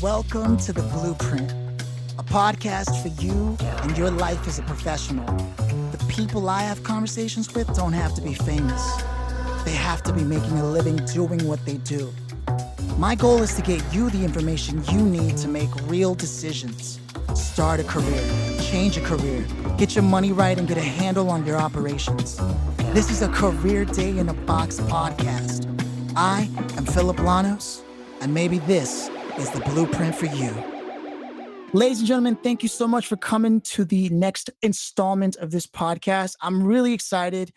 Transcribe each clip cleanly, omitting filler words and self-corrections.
Welcome to The Blueprint, a podcast for you and your life as a professional. The people I have conversations with don't have to be famous. They have to be making a living doing what they do. My goal is to get you the information you need to make real decisions. Start a career, change a career, get your money right, and get a handle on your operations. This is a Career Day in a Box podcast. I am Philip Lanos, and maybe this is the blueprint for you. Ladies and gentlemen, thank you so much for coming to the next installment of this podcast. I'm really excited.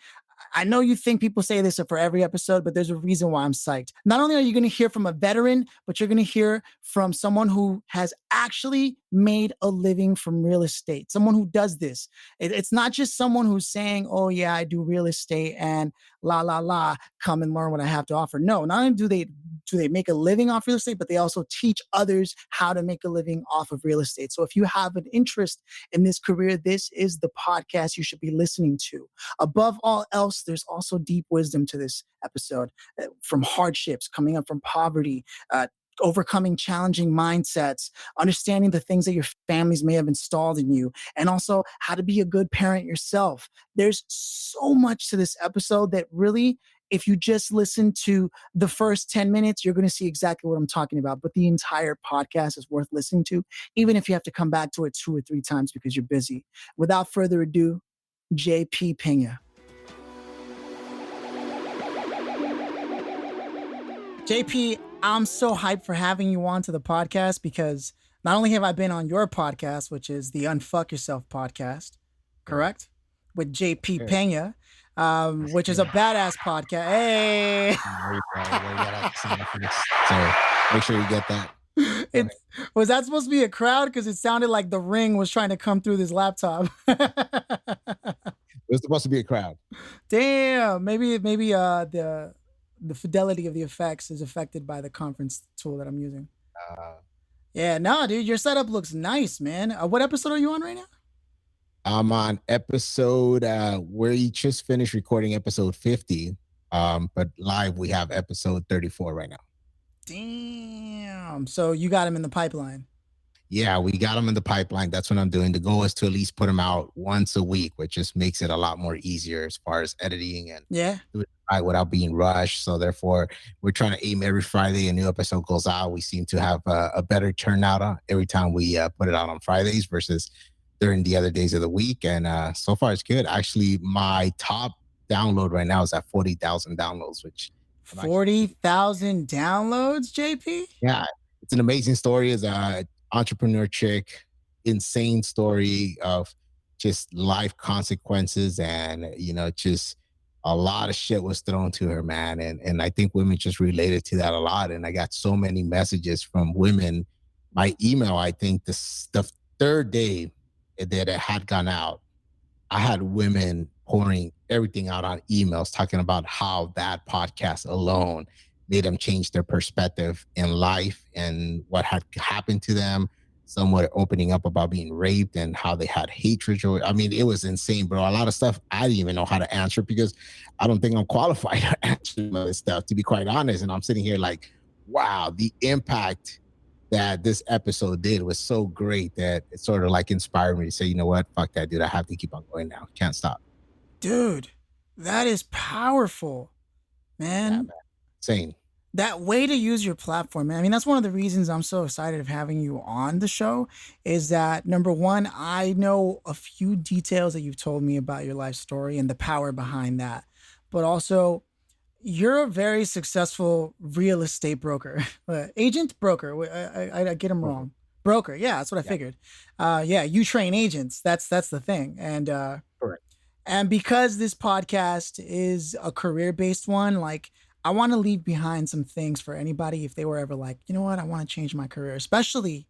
I know you think people say this for every episode, but there's a reason why I'm psyched. Not only are you going to hear from a veteran, but you're going to hear from someone who has actually made a living from real estate, someone who does this. It's not just someone who's saying, oh yeah, I do real estate and come and learn what I have to offer. No, not only do they make a living off real estate, but they also teach others how to make a living off of real estate. So if you have an interest in this career, this is the podcast you should be listening to. Above all else, there's also deep wisdom to this episode, from hardships, coming up from poverty, overcoming challenging mindsets, understanding the things that your families may have installed in you, and also how to be a good parent yourself. There's so much to this episode that really, if you just listen to the first 10 minutes, you're going to see exactly what I'm talking about. But the entire podcast is worth listening to, even if you have to come back to it 2 or 3 times because you're busy. Without further ado, JP Pena. JP, I'm so hyped for having you on to the podcast because not only have I been on your podcast, which is the Unfuck Yourself podcast, correct? With JP Pena, which is a badass podcast. Hey! So make sure you get that. Was that supposed to be a crowd? Because it sounded like the ring was trying to come through this laptop. It was supposed to be a crowd. Damn. Maybe the fidelity of the effects is affected by the conference tool that I'm using. Yeah, no, dude, your setup looks nice, man. What episode are you on right now? I'm on episode we just finished recording episode 50, but live we have episode 34 right now. Damn. So you got him in the pipeline. Yeah, we got them in the pipeline. That's what I'm doing. The goal is to at least put them out once a week, which just makes it a lot more easier as far as editing and doing it right without being rushed. So therefore, we're trying to aim every Friday a new episode goes out. We seem to have a better turnout every time we put it out on Fridays versus during the other days of the week. And so far, it's good. Actually, my top download right now is at 40,000 downloads, which 40,000 downloads, JP? Yeah, it's an amazing story. It's entrepreneur chick, insane story of just life consequences, and just a lot of shit was thrown to her, man, and I think women just related to that a lot. And I got so many messages from women. My email, I think the third day that it had gone out, I had women pouring everything out on emails talking about how that podcast alone made them change their perspective in life and what had happened to them. Some were opening up about being raped and how they had hatred. I mean, it was insane, bro. A lot of stuff I didn't even know how to answer because I don't think I'm qualified to answer this stuff, to be quite honest. And I'm sitting here like, wow, the impact that this episode did was so great that it sort of like inspired me to say, you know what, fuck that, dude. I have to keep on going now. Can't stop. Dude, that is powerful, man. Yeah, man. Insane. That way to use your platform, man. I mean, that's one of the reasons I'm so excited of having you on the show is that, number one, I know a few details that you've told me about your life story and the power behind that. But also, you're a very successful real estate broker. Agent? Broker. I get them wrong. Broker. Yeah, that's what I figured. Yeah, you train agents. That's the thing. And correct. And because this podcast is a career-based one, like, I want to leave behind some things for anybody if they were ever like, you know what, I want to change my career, especially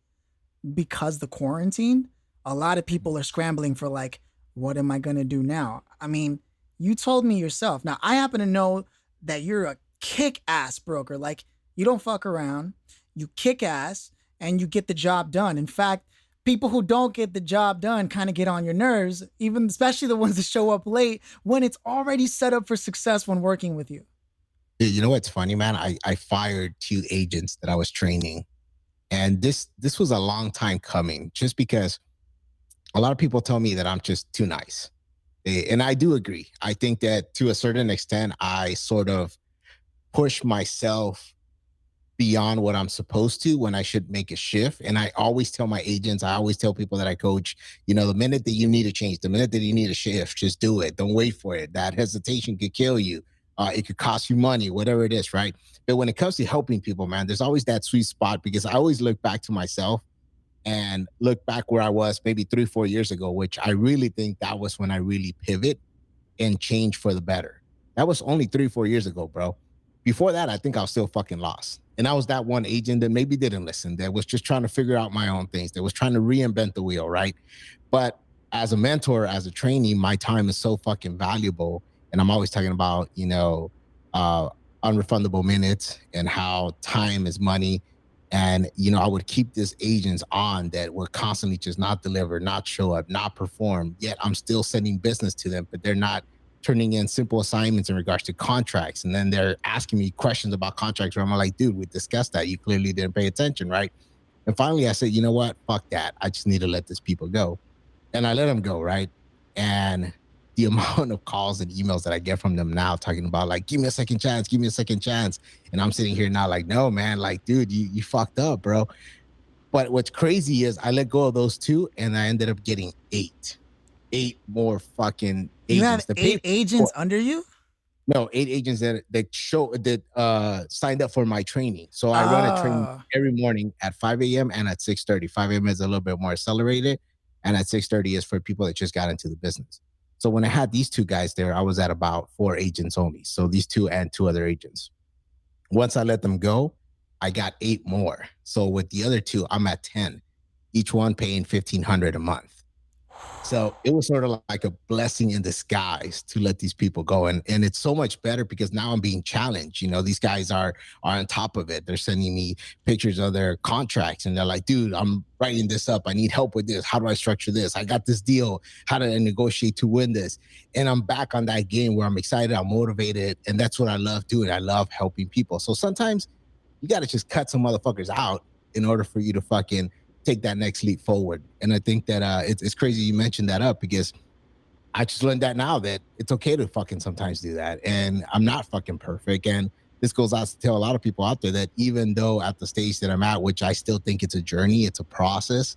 because the quarantine, a lot of people are scrambling for like, what am I going to do now? I mean, you told me yourself. Now, I happen to know that you're a kick-ass broker. Like, you don't fuck around, you kick ass, and you get the job done. In fact, people who don't get the job done kind of get on your nerves, even especially the ones that show up late when it's already set up for success when working with you. You know what's funny, man? I fired 2 agents that I was training And this was a long time coming, just because a lot of people tell me that I'm just too nice. And I do agree. I think that to a certain extent, I sort of push myself beyond what I'm supposed to when I should make a shift. And I always tell my agents, I always tell people that I coach, the minute that you need a change, the minute that you need a shift, just do it. Don't wait for it. That hesitation could kill you. It could cost you money, whatever it is, right? But when it comes to helping people, man, there's always that sweet spot, because I always look back to myself and look back where I was maybe 3, 4 years ago, which I really think that was when I really pivot and change for the better. That was only 3, 4 years ago, bro. Before that, I think I was still fucking lost. And I was that one agent that maybe didn't listen, that was just trying to figure out my own things, that was trying to reinvent the wheel, right? But as a mentor, as a trainee, my time is so fucking valuable. And I'm always talking about, uh, unrefundable minutes and how time is money. And, I would keep these agents on that were constantly just not deliver, not show up, not perform. Yet I'm still sending business to them, but they're not turning in simple assignments in regards to contracts. And then they're asking me questions about contracts where I'm like, dude, we discussed that. You clearly didn't pay attention, right? And finally I said, you know what? Fuck that. I just need to let these people go. And I let them go, right? And the amount of calls and emails that I get from them now talking about, like, give me a second chance, give me a second chance. And I'm sitting here now like, no, man, like, dude, you fucked up, bro. But what's crazy is I let go of those two and I ended up getting eight more fucking You have agents that paid 8 agents under you? no, 8 agents that signed up for my training. So I run a training Oh. every morning at 5 a.m. and at 6:30. 5 a.m. is a little bit more accelerated, and at 6:30 is for people that just got into the business. So when I had these two guys there, I was at about 4 agents only. So these two and two other agents. Once I let them go, I got 8 more. So with the other two, I'm at 10, each one paying 1,500 a month. So it was sort of like a blessing in disguise to let these people go. And it's so much better because now I'm being challenged. These guys are on top of it. They're sending me pictures of their contracts and they're like, dude, I'm writing this up. I need help with this. How do I structure this? I got this deal. How do I negotiate to win this? And I'm back on that game where I'm excited, I'm motivated. And that's what I love doing. I love helping people. So sometimes you got to just cut some motherfuckers out in order for you to fucking take that next leap forward. And I think that it's crazy you mentioned that up, because I just learned that now that it's okay to fucking sometimes do that. And I'm not fucking perfect. And this goes out to tell a lot of people out there that even though at the stage that I'm at, which I still think it's a journey, it's a process,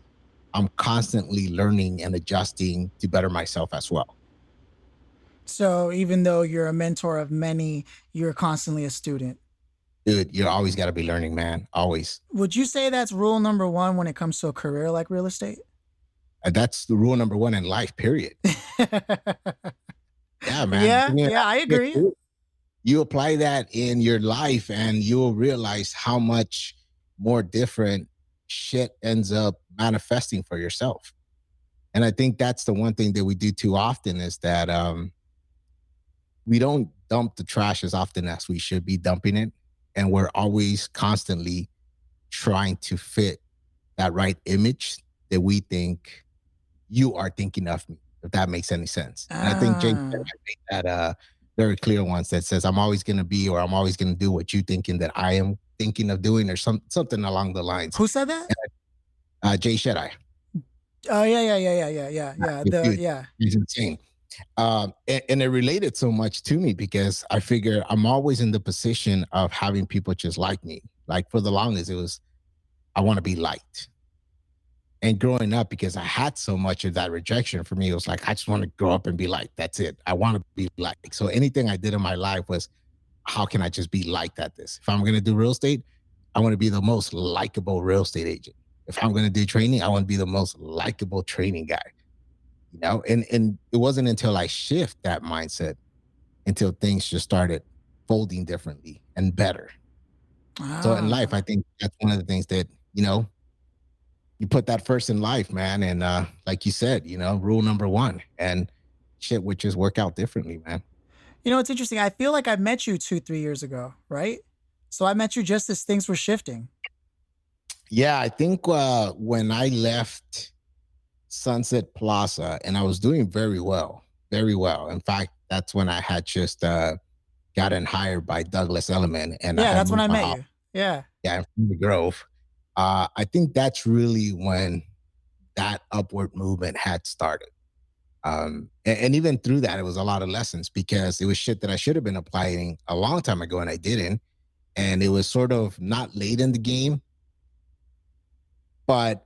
I'm constantly learning and adjusting to better myself as well. So even though you're a mentor of many, you're constantly a student. Dude, you always got to be learning, man. Always. Would you say that's rule number one when it comes to a career like real estate? And that's the rule number one in life, period. Yeah, man. Yeah, yeah, I agree. You apply that in your life and you'll realize how much more different shit ends up manifesting for yourself. And I think that's the one thing that we do too often is that we don't dump the trash as often as we should be dumping it. And we're always constantly trying to fit that right image that we think you are thinking of me, if that makes any sense. And I think Jay Ah. made that very clear once, that says, I'm always going to be, or I'm always going to do what you thinking that I am thinking of doing, or something along the lines. Who said that? Jay Shetty. Oh yeah. Dude, Yeah. he's insane. And it related so much to me because I figure I'm always in the position of having people just like me. Like for the longest, it was, I want to be liked. And growing up, because I had so much of that rejection, for me, it was like, I just want to grow up and be like, that's it. I want to be liked. So anything I did in my life was, how can I just be liked at this? If I'm going to do real estate, I want to be the most likable real estate agent. If I'm going to do training, I want to be the most likable training guy. And it wasn't until I shift that mindset until things just started folding differently and better. So in life, I Ah. think that's one of the things that, you put that first in life, man. And like you said, rule number one, and shit would just work out differently, man. It's interesting. I feel like I met you 2, 3 years ago, right? So I met you just as things were shifting. Yeah, I think when I left Sunset Plaza and I was doing very well, very well. In fact, that's when I had just gotten hired by Douglas Elliman and I Yeah, had that's when moved I my met office. you. Yeah. Yeah, from the Grove. I think that's really when that upward movement had started. And even through that, it was a lot of lessons because it was shit that I should have been applying a long time ago and I didn't. And it was sort of not late in the game, but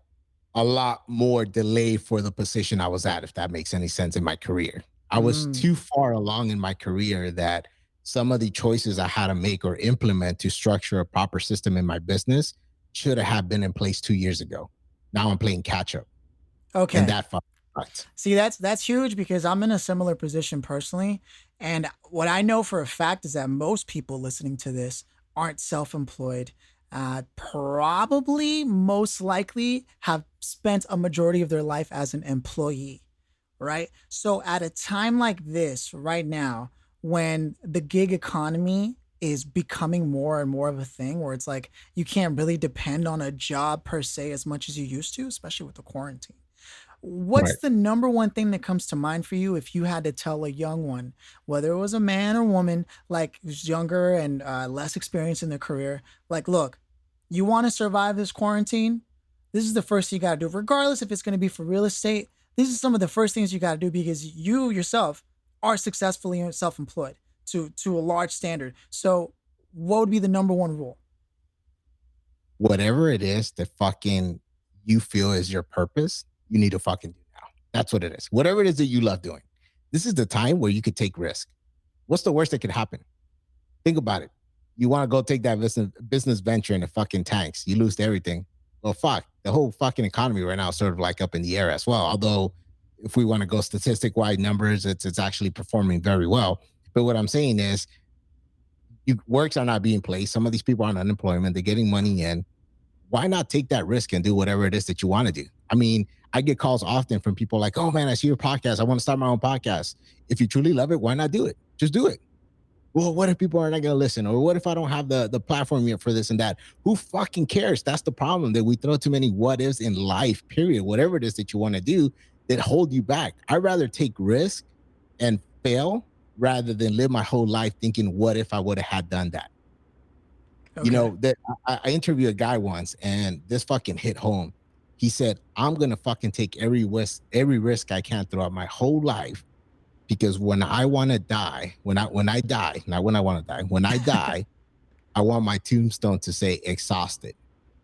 a lot more delay for the position I was at, if that makes any sense in my career. I was Mm, too far along in my career that some of the choices I had to make or implement to structure a proper system in my business should have been in place 2 years ago. Now I'm playing catch up, and okay. that fucking sucked. See, that's huge because I'm in a similar position personally, and what I know for a fact is that most people listening to this aren't self-employed. Probably most likely have spent a majority of their life as an employee, right? So at a time like this, right now, when the gig economy is becoming more and more of a thing where it's like you can't really depend on a job per se as much as you used to, especially with the quarantine. What's Right. the number one thing that comes to mind for you if you had to tell a young one, whether it was a man or woman, like who's younger and less experienced in their career, like, look, you want to survive this quarantine? This is the first thing you got to do, regardless if it's going to be for real estate. This is some of the first things you got to do because you yourself are successfully self-employed to a large standard. So, what would be the number one rule? Whatever it is that fucking you feel is your purpose, you need to fucking do now. That's what it is. Whatever it is that you love doing. This is the time where you could take risk. What's the worst that could happen? Think about it. You want to go take that business venture in the fucking tanks. You lose everything. Well, fuck. The whole fucking economy right now is sort of like up in the air as well. Although, if we want to go statistic wide numbers, it's actually performing very well. But what I'm saying is, works are not being placed. Some of these people are on unemployment. They're getting money in. Why not take that risk and do whatever it is that you want to do? I mean, I get calls often from people like, "Oh man, I see your podcast. I want to start my own podcast." If you truly love it, why not do it? Just do it. Well, what if people are not going to listen? Or what if I don't have the platform yet for this and that? Who fucking cares? That's the problem, that we throw too many what ifs in life, period. Whatever it is that you want to do that hold you back. I'd rather take risk and fail rather than live my whole life thinking, what if I would have had done that? You Okay. know, that I interviewed a guy once and this fucking hit home. He said, I'm gonna fucking take every risk I can throughout my whole life, because when I want to die, when I die, not when I want to die, when I die, I want my tombstone to say exhausted.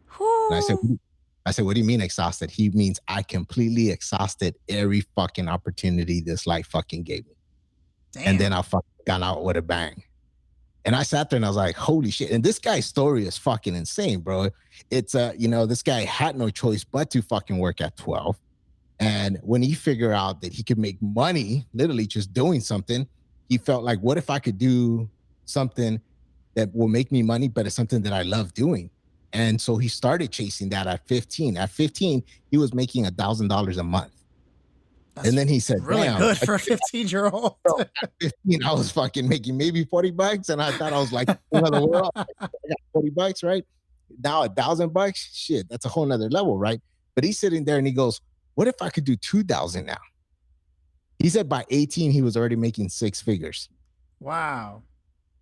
And Whew. I said, what do you mean exhausted? He means I completely exhausted every fucking opportunity this life fucking gave me. And then Damn. I fucking got out with a bang. And I sat there and I was like, holy shit. And this guy's story is fucking insane, bro. It's this guy had no choice but to fucking work at 12. And when he figured out that he could make money literally just doing something, he felt like, what if I could do something that will make me money, but it's something that I love doing? And so he started chasing that at 15. At 15, he was making $1,000 a month. And That's then he said, really damn, good for a 15-year-old. bro, at 15, I was fucking making maybe 40 bucks. And I thought I was like, king of the world. I got 40 bucks, right? Now $1,000 bucks, shit, that's a whole nother level, right? But he's sitting there and he goes, what if I could do 2,000 now? He said by 18, he was already making six figures. Wow.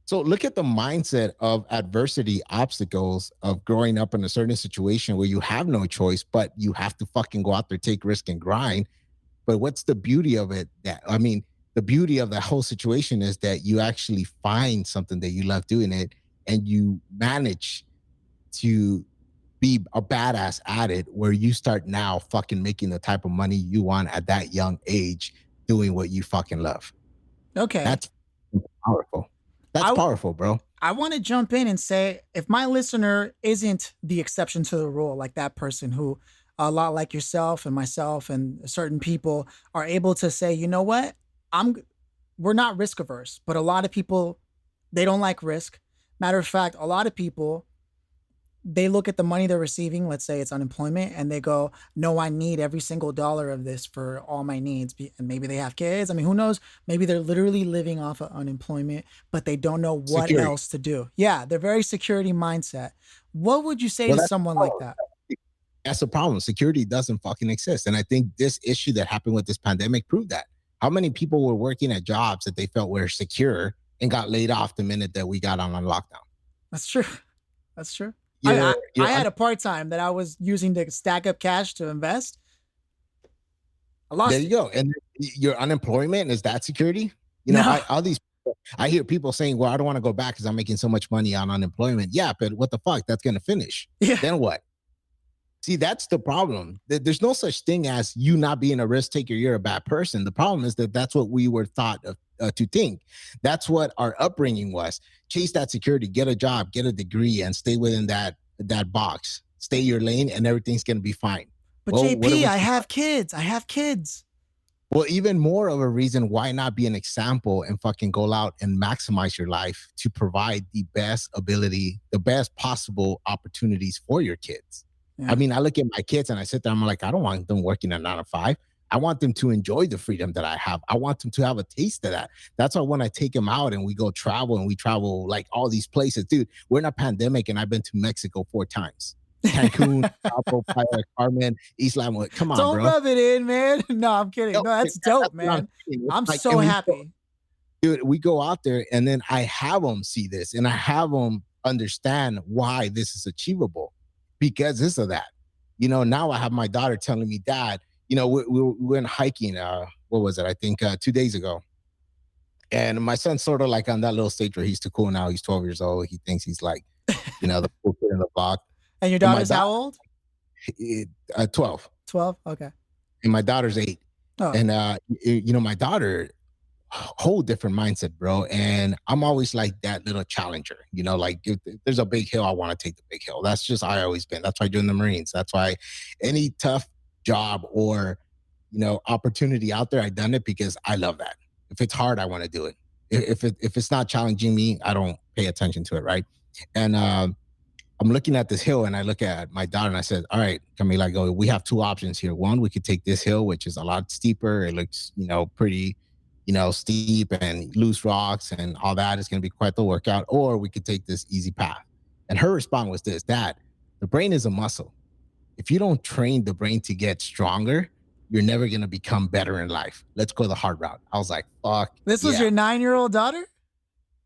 So look at the mindset of adversity, obstacles, of growing up in a certain situation where you have no choice, but you have to fucking go out there, take risk and grind. But what's the beauty of it? The beauty of the whole situation is that you actually find something that you love doing it, and you manage to be a badass at it, where you start now fucking making the type of money you want at that young age, doing what you fucking love. Okay. That's powerful. That's I powerful, bro. I want to jump in and say if my listener isn't the exception to the rule, like that person who, a lot like yourself and myself and certain people, are able to say, you know what, I'm we're not risk averse, but a lot of people, they don't like risk. Matter of fact, a lot of people, they look at the money they're receiving, let's say it's unemployment, and they go, no, I need every single dollar of this for all my needs. And maybe they have kids. I mean, who knows? Maybe they're literally living off of unemployment, but they don't know what Security. else to do. Yeah, they're very security mindset. What would you say Well, to someone like that? that's the problem. Security doesn't fucking exist. And I think this issue that happened with this pandemic proved that. How many people were working at jobs that they felt were secure and got laid off the minute that we got on lockdown? That's true. That's true. I you're had a part time that I was using to stack up cash to invest. I there lost you it. go. And your unemployment is that security. No. All these I hear people saying, well, I don't want to go back because I'm making so much money on unemployment. Yeah, but what the fuck? That's gonna finish. Yeah. Then what? See, that's the problem. There's no such thing as you not being a risk taker. You're a bad person. The problem is that that's what we were taught to think. That's what our upbringing was. Chase that security, get a job, get a degree, and stay within that box. Stay your lane, and everything's gonna be fine. But Well, what do JP, we I see? have kids. I have kids. Well, even more of a reason why not be an example and fucking go out and maximize your life to provide the best ability, the best possible opportunities for your kids. Yeah. I mean, I look at my kids and I sit there, I'm like, I don't want them working a 9 to 5. I want them to enjoy the freedom that I have. I want them to have a taste of that. That's why when I take them out and we go travel and we travel like all these places, dude, we're in a pandemic and I've been to Mexico 4 times. Cancun, Cabo, Playa del Carmen, Isla. Come on, Don't bro. rub it in, man. No, I'm kidding. No, No, that's dope, what I'm man. saying. I'm Like, so happy. dude, we go out there and then I have them see this and I have them understand why this is achievable because this or that. Now I have my daughter telling me, Dad, we went hiking. What was it? I think 2 days ago. And my son's sort of like on that little stage where he's too cool now. He's 12 years old. He thinks he's like, the cool kid in the block. And your And my daughter's how old? 12. 12? Okay. And my daughter's 8. Oh. And, my daughter, whole different mindset, bro. And I'm always like that little challenger, like if there's a big hill, I want to take the big hill. That's just I always been. That's why I joined the Marines. That's why any tough job or, opportunity out there, I done it because I love that. If it's hard, I want to do it. If it's not challenging me, I don't pay attention to it. Right. And, I'm looking at this hill and I look at my daughter and I said, all right, Camila, I go, we have 2 options here. One, we could take this hill, which is a lot steeper. It looks, pretty, steep and loose rocks and all that. Is going to be quite the workout. Or we could take this easy path. And her response was this: Dad, the brain is a muscle. If you don't train the brain to get stronger, you're never going to become better in life. Let's go the hard route. I was like, fuck. This was your 9-year-old daughter?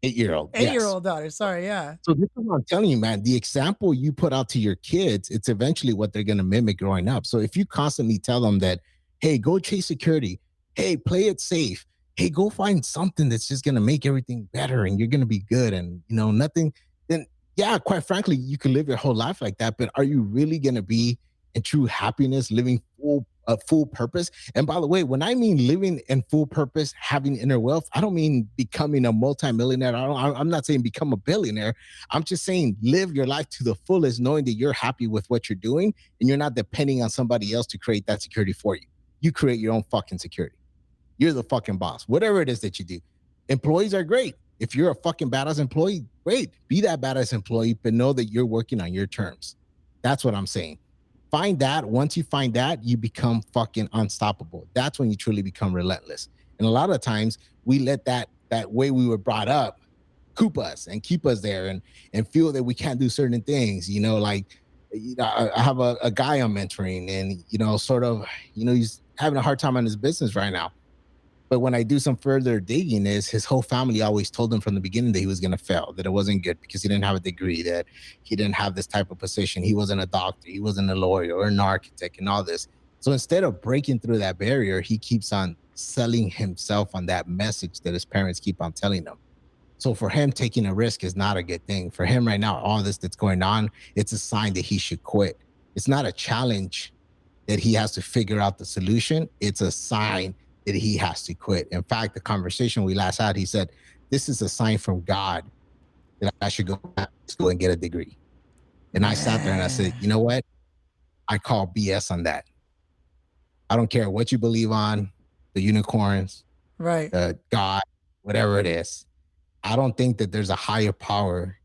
8-year-old. 8-year-old daughter. Sorry, yeah. So this is what I'm telling you, man. The example you put out to your kids, it's eventually what they're going to mimic growing up. So if you constantly tell them that, hey, go chase security. Hey, play it safe. Hey, go find something that's just going to make everything better and you're going to be good and, nothing. Then, yeah, quite frankly, you can live your whole life like that. But are you really going to be in true happiness, living full purpose? And by the way, when I mean living in full purpose, having inner wealth, I don't mean becoming a multimillionaire. I'm not saying become a billionaire. I'm just saying live your life to the fullest, knowing that you're happy with what you're doing and you're not depending on somebody else to create that security for you. You create your own fucking security. You're the fucking boss, whatever it is that you do. Employees are great. If you're a fucking badass employee, great. Be that badass employee, but know that you're working on your terms. That's what I'm saying. Find that. Once you find that, you become fucking unstoppable. That's when you truly become relentless. And a lot of times we let that way we were brought up coop us and keep us there and feel that we can't do certain things. I have a guy I'm mentoring and, sort of, he's having a hard time on his business right now. But when I do some further digging, is his whole family always told him from the beginning that he was going to fail, that it wasn't good because he didn't have a degree, that he didn't have this type of position. He wasn't a doctor. He wasn't a lawyer or an architect and all this. So instead of breaking through that barrier, he keeps on selling himself on that message that his parents keep on telling him. So for him, taking a risk is not a good thing. For him right now, all this that's going on, it's a sign that he should quit. It's not a challenge that he has to figure out the solution. It's a sign that he has to quit. In fact, the conversation we last had, he said, this is a sign from God that I should go back to school and get a degree. And I sat there and I said, you know what? I call BS on that. I don't care what you believe on, the unicorns, right? God, whatever it is. I don't think that there's a higher power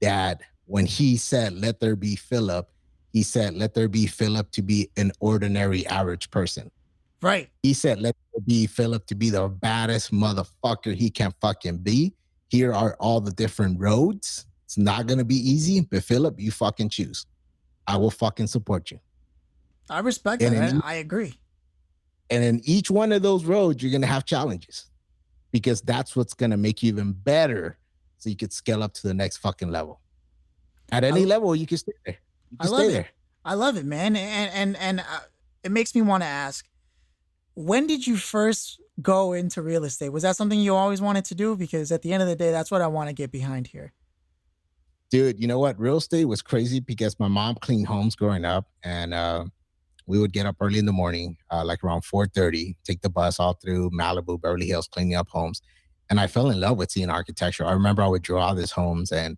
that when he said, let there be Philip, he said, let there be Philip to be an ordinary average person. Right. He said, let there be Philip to be the baddest motherfucker he can fucking be. Here are all the different roads. It's not going to be easy, but Philip, you fucking choose. I will fucking support you. I respect that. I agree. And in each one of those roads, you're going to have challenges because that's what's going to make you even better so you could scale up to the next fucking level. At I any level, you can stay there. You I can love stay it. there. I love it, man. It makes me want to ask, when did you first go into real estate? Was that something you always wanted to do? Because at the end of the day, that's what I want to get behind here. Dude, you know what? Real estate was crazy because my mom cleaned homes growing up, and we would get up early in the morning, like around 4:30, take the bus all through Malibu, Beverly Hills, cleaning up homes. And I fell in love with seeing architecture. I remember I would draw these homes and,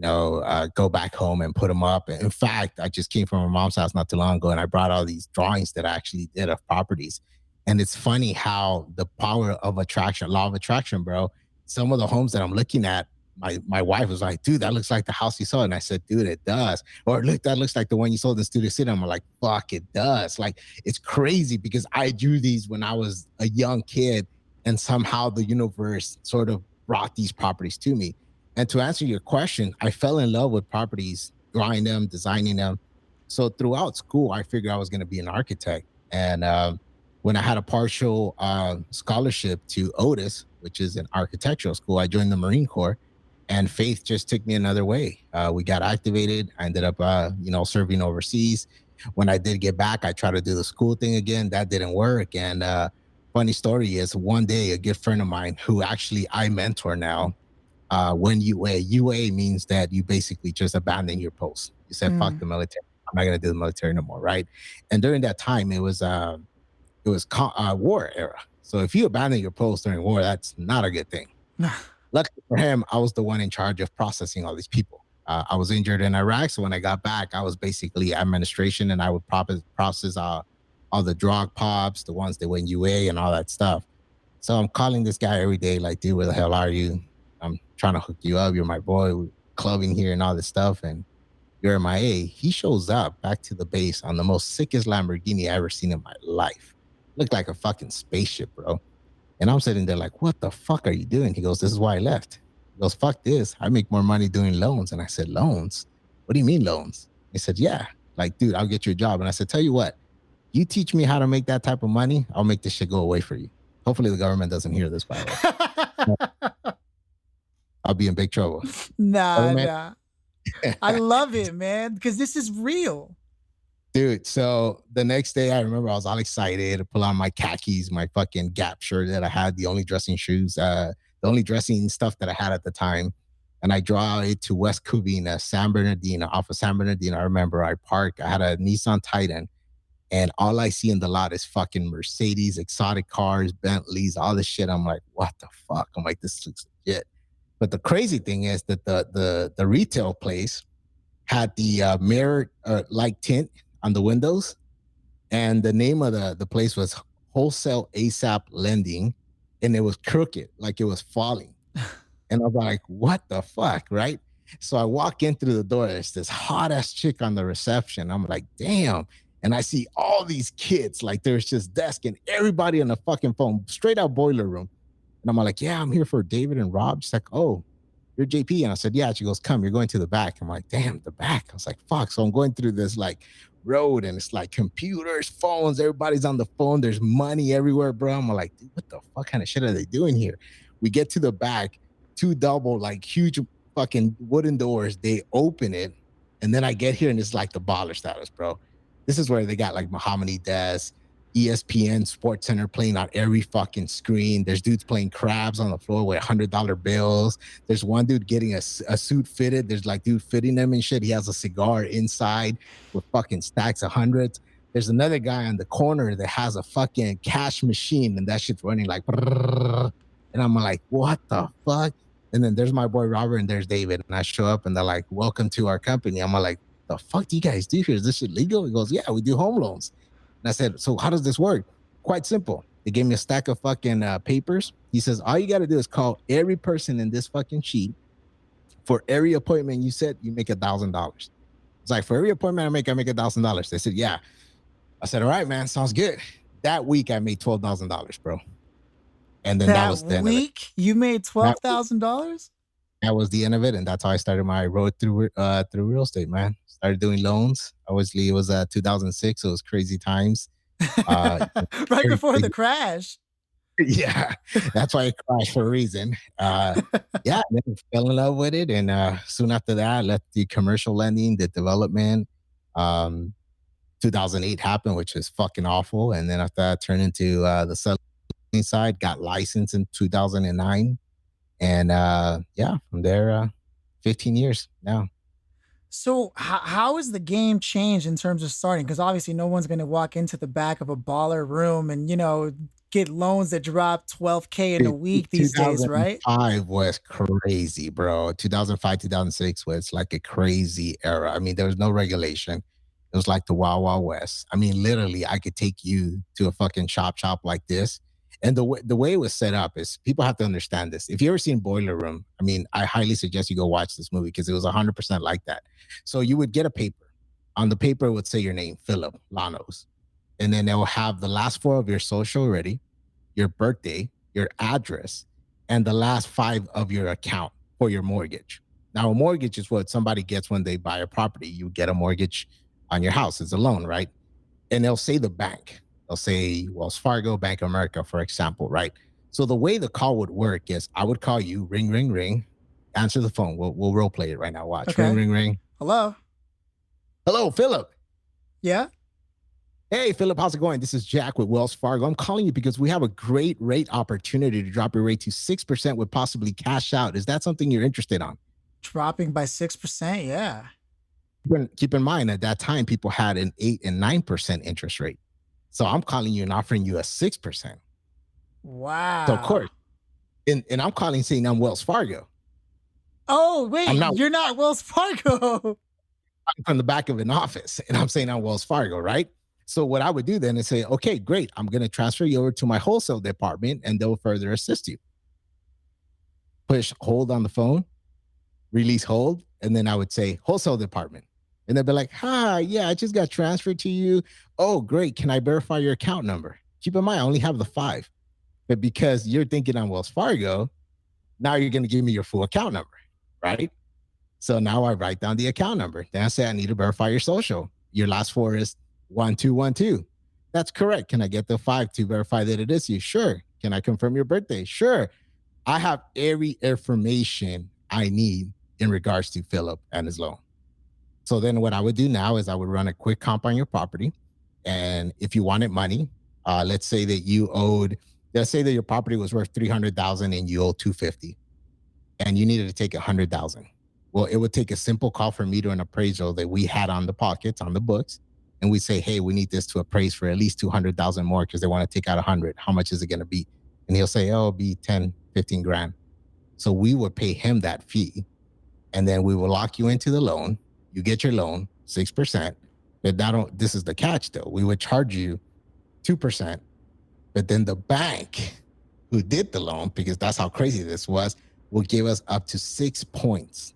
go back home and put them up. In fact, I just came from my mom's house not too long ago, and I brought all these drawings that I actually did of properties. And it's funny how the power of attraction, law of attraction, bro. Some of the homes that I'm looking at, my wife was like, dude, that looks like the house you saw. And I said, dude, it does. Or look, that looks like the one you sold in Studio City. I'm like, fuck, it does. Like, it's crazy because I drew these when I was a young kid, and somehow the universe sort of brought these properties to me. And to answer your question, I fell in love with properties, drawing them, designing them. So throughout school, I figured I was going to be an architect. And when I had a partial scholarship to Otis, which is an architectural school, I joined the Marine Corps, and faith just took me another way. We got activated. I ended up, serving overseas. When I did get back, I tried to do the school thing again. That didn't work. And funny story is, one day a good friend of mine who actually I mentor now, when UA means that you basically just abandon your post. You said, fuck Mm. the military. I'm not going to do the military no more. Right. And during that time, it was war era. So if you abandon your post during war, that's not a good thing. Luckily for him, I was the one in charge of processing all these people. I was injured in Iraq, so when I got back, I was basically administration, and I would process all the drug pops, the ones that went UA, and all that stuff. So I'm calling this guy every day, like, dude, where the hell are you? I'm trying to hook you up. You're my boy. We're clubbing here and all this stuff, and you're MIA. He shows up back to the base on the most sickest Lamborghini I ever seen in my life. Looked like a fucking spaceship, bro. And I'm sitting there like, what the fuck are you doing? He goes, this is why I left. He goes, fuck this. I make more money doing loans. And I said, loans? What do you mean loans? He said, yeah. Like, dude, I'll get you a job. And I said, tell you what, you teach me how to make that type of money, I'll make this shit go away for you. Hopefully the government doesn't hear this, by the way. I'll be in big trouble. Nah. I love it, man, because this is real. Dude, so the next day I remember I was all excited to pull on my khakis, my fucking Gap shirt that I had, the only dressing shoes, the only dressing stuff that I had at the time. And I draw it to West Covina, San Bernardino, off of San Bernardino. I remember I had a Nissan Titan, and all I see in the lot is fucking Mercedes, exotic cars, Bentleys, all this shit. I'm like, what the fuck? I'm like, this looks legit. But the crazy thing is that the retail place had the mirror light tint on the windows, and the name of the place was Wholesale ASAP Lending, and it was crooked, like it was falling. And I was like, what the fuck, right? So I walk in through the door. There's this hot ass chick on the reception. I'm like, damn. And I see all these kids, like there's just desk and everybody on the fucking phone, straight out boiler room. And I'm like, yeah, I'm here for David and Rob. She's like, oh, you're JP. And I said, yeah. She goes, come, you're going to the back. I'm like, damn, the back. I was like, fuck. So I'm going through this like road, and it's like computers, phones, everybody's on the phone. There's money everywhere, bro. I'm like, dude, what the fuck kind of shit are they doing here? We get to the back, two double, like huge fucking wooden doors. They open it. And then I get here, and it's like the baller status, bro. This is where they got like Mahomany Des, ESPN Sports Center playing on every fucking screen. There's dudes playing crabs on the floor with $100 bills. There's one dude getting a suit fitted. There's like dude fitting them and shit. He has a cigar inside with fucking stacks of hundreds. There's another guy on the corner that has a fucking cash machine, and that shit's running like, and I'm like, what the fuck? And then there's my boy Robert, and there's David. And I show up, and they're like, welcome to our company. I'm like, the fuck do you guys do here? Is this shit legal? He goes, yeah, we do home loans. And I said, so how does this work? Quite simple. They gave me a stack of fucking papers. He says, all you got to do is call every person in this fucking sheet. For every appointment you said, you make $1,000. It's like, for every appointment I make $1,000. They said, yeah. I said, all right, man, sounds good. That week I made $12,000, bro. And then that was the end of it. Week you made $12,000? That was the end of it, and that's how I started my road through real estate, man. Started doing loans. Obviously, it was 2006, so it was crazy times. Right before the crash. Yeah, that's why it crashed for a reason. Yeah, and then fell in love with it, and soon after that, I left the commercial lending, the development. Um, 2008 happened, which was fucking awful, and then after that, I turned into the selling side. Got licensed in 2009, and yeah, from there, 15 years now. So how has the game changed in terms of starting? Because obviously no one's going to walk into the back of a baller room and get loans that drop 12K in a Dude, week these days, right? 2005 was crazy, bro. 2005, 2006 was like a crazy era. I mean, there was no regulation. It was like the Wild Wild West. I mean, literally, I could take you to a fucking shop like this. And the way it was set up is people have to understand this. If you ever seen Boiler Room, I mean, I highly suggest you go watch this movie because it was 100% like that. So you would get a paper. On the paper, it would say your name, Philip Lanos. And then it will have the last four of your social already, your birthday, your address, and the last five of your account for your mortgage. Now, a mortgage is what somebody gets when they buy a property. You get a mortgage on your house. It's a loan, right? And they'll say the bank. They'll say Wells Fargo, Bank of America, for example, right? So the way the call would work is I would call you, ring, ring, ring, answer the phone. We'll role play it right now. Watch. Ring, Okay. ring, ring. Hello. Hello, Philip. Yeah. Hey, Philip, how's it going? This is Jack with Wells Fargo. I'm calling you because we have a great rate opportunity to drop your rate to 6% with possibly cash out. Is that something you're interested on? Dropping by 6%. Yeah. Keep in mind at that time, people had an 8 and 9% interest rate. So I'm calling you and offering you a 6%. So, of Wow. course, and I'm calling saying I'm Wells Fargo. Oh, I'm wait, not you're not Wells Fargo. from the back of an office and I'm saying I'm Wells Fargo, right? So what I would do then is say, okay, great. I'm going to transfer you over to my wholesale department and they'll further assist you. Push hold on the phone, release hold, and then I would say wholesale department. And they'll be like, hi, yeah, I just got transferred to you. Oh, great. Can I verify your account number? Keep in mind, I only have the five. But because you're thinking I'm Wells Fargo, now you're going to give me your full account number, right? So now I write down the account number. Then I say, I need to verify your social. Your last four is 1212. That's correct. Can I get the five to verify that it is you? Sure. Can I confirm your birthday? Sure. I have every information I need in regards to Philip and his loan. So then what I would do now is I would run a quick comp on your property. And if you wanted money, let's say that you owed, let's say that your property was worth 300,000 and you owe 250 and you needed to take 100,000. Well, it would take a simple call from me to an appraisal that we had on the pockets, on the books. And we say, hey, we need this to appraise for at least 200,000 more because they want to take out 100. How much is it going to be? And he'll say, oh, it'll be 10, 15 grand. So we would pay him that fee. And then we will lock you into the loan. You get your loan, 6%. But this is the catch though. We would charge you 2%. But then the bank who did the loan, because that's how crazy this was, will give us up to 6 points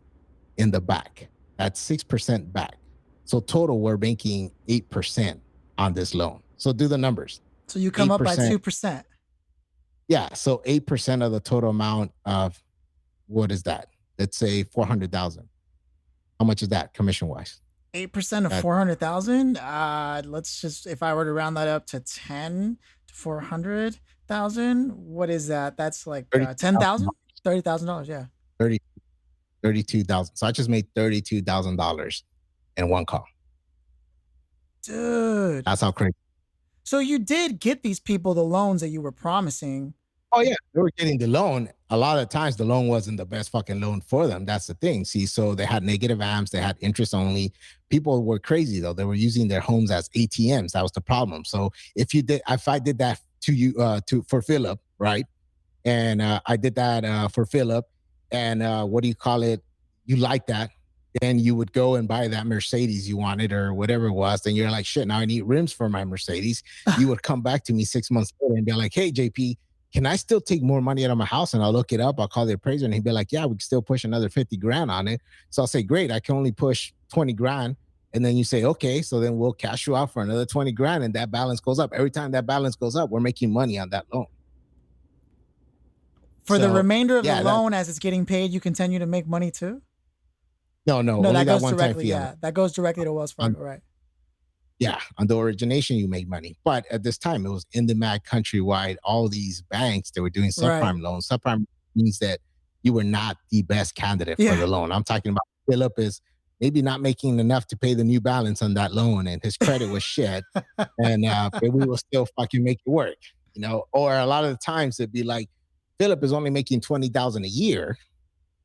in the back. That's 6% back. So total, we're making 8% on this loan. So do the numbers. So you come up by 2%. Yeah. So 8% of the total amount of, what is that? Let's say 400,000. How much is that commission wise? 8% of 400,000. Let's just, if I were to round that up to 10 to 400,000, what is that? That's like 10,000, $30,000. Yeah. 32,000. So I just made $32,000 in one call. Dude. That's how crazy. So you did get these people the loans that you were promising. Oh yeah, they were getting the loan. A lot of times the loan wasn't the best fucking loan for them. That's the thing. See, so they had negative AMs, they had interest only. People were crazy though. They were using their homes as ATMs. That was the problem. So if I did that to you, for Philip, right? And I did that for Philip, and what do you call it? You like that? Then you would go and buy that Mercedes you wanted or whatever it was. Then you're like, shit, now I need rims for my Mercedes. You would come back to me 6 months later and be like, hey, JP, can I still take more money out of my house? And I'll look it up. I'll call the appraiser and he'd be like, yeah, we can still push another 50 grand on it. So I'll say, great, I can only push 20 grand. And then you say, okay, so then we'll cash you out for another 20 grand. And that balance goes up. Every time that balance goes up, we're making money on that loan. For the remainder of the loan, as it's getting paid, you continue to make money too? No, that goes directly. Yeah, that goes directly to Wells Fargo, right? yeah, on the origination, you made money. But at this time, it was in demand countrywide. All these banks, they were doing Right. subprime loans. Subprime means that you were not the best candidate for Yeah. the loan. I'm talking about Philip is maybe not making enough to pay the new balance on that loan, and his credit was shit. And but we will still fucking make it work, you know. Or a lot of the times it'd be like Philip is only making 20,000 a year.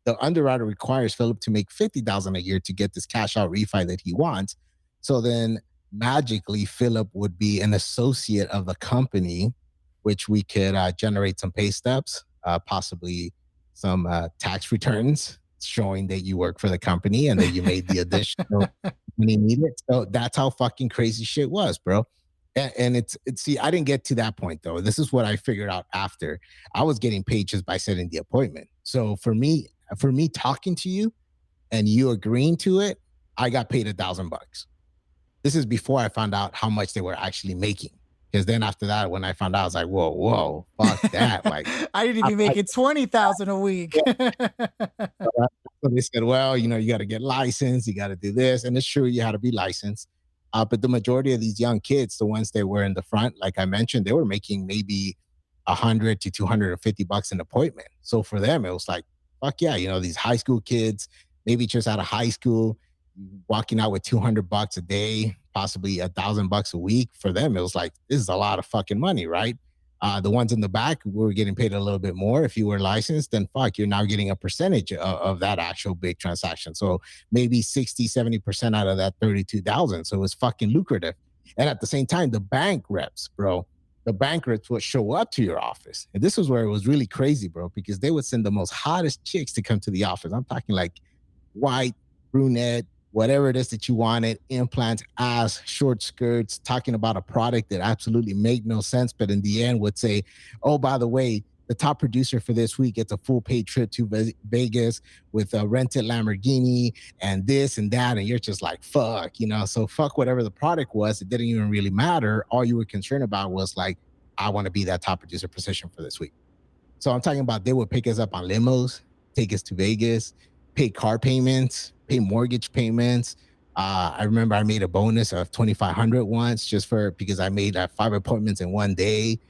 The underwriter requires Philip to make 50,000 a year to get this cash out refi that he wants. So then magically Philip would be an associate of the company, which we could generate some pay stubs, possibly some tax returns showing that you work for the company and that you made the additional money needed. So that's how fucking crazy shit was, bro. And it's see, I didn't get to that point though. This is what I figured out after. I was getting paid just by setting the appointment. So for me talking to you and you agreeing to it, I got paid $1,000. This is before I found out how much they were actually making. Because then after that, when I found out, I was like, whoa, fuck that. Like, I didn't I, even I, make it 20,000 a week. so they said, well, you got to get licensed, you got to do this. And it's true, you had to be licensed. But the majority of these young kids, the ones that were in the front, like I mentioned, they were making maybe 100 to $250 an appointment. So for them, it was like, fuck yeah, these high school kids, maybe just out of high school, walking out with $200 a day, possibly $1,000 a week. For them, it was like, this is a lot of fucking money, right? The ones in the back were getting paid a little bit more. If you were licensed, then fuck, you're now getting a percentage of that actual big transaction. So maybe 60, 70% out of that 32,000. So it was fucking lucrative. And at the same time, the bank reps, bro, the bank reps would show up to your office. And this was where it was really crazy, bro, because they would send the most hottest chicks to come to the office. I'm talking like white, brunette, whatever it is that you wanted, implants, ass, short skirts, talking about a product that absolutely made no sense, but in the end would say, oh, by the way, the top producer for this week gets a full paid trip to Vegas with a rented Lamborghini and this and that. And you're just like, fuck. So fuck whatever the product was. It didn't even really matter. All you were concerned about was like, I want to be that top producer position for this week. So I'm talking about they would pick us up on limos, take us to Vegas, pay car payments, pay mortgage payments. I remember I made a bonus of 2,500 once just because I made 5 appointments in one day.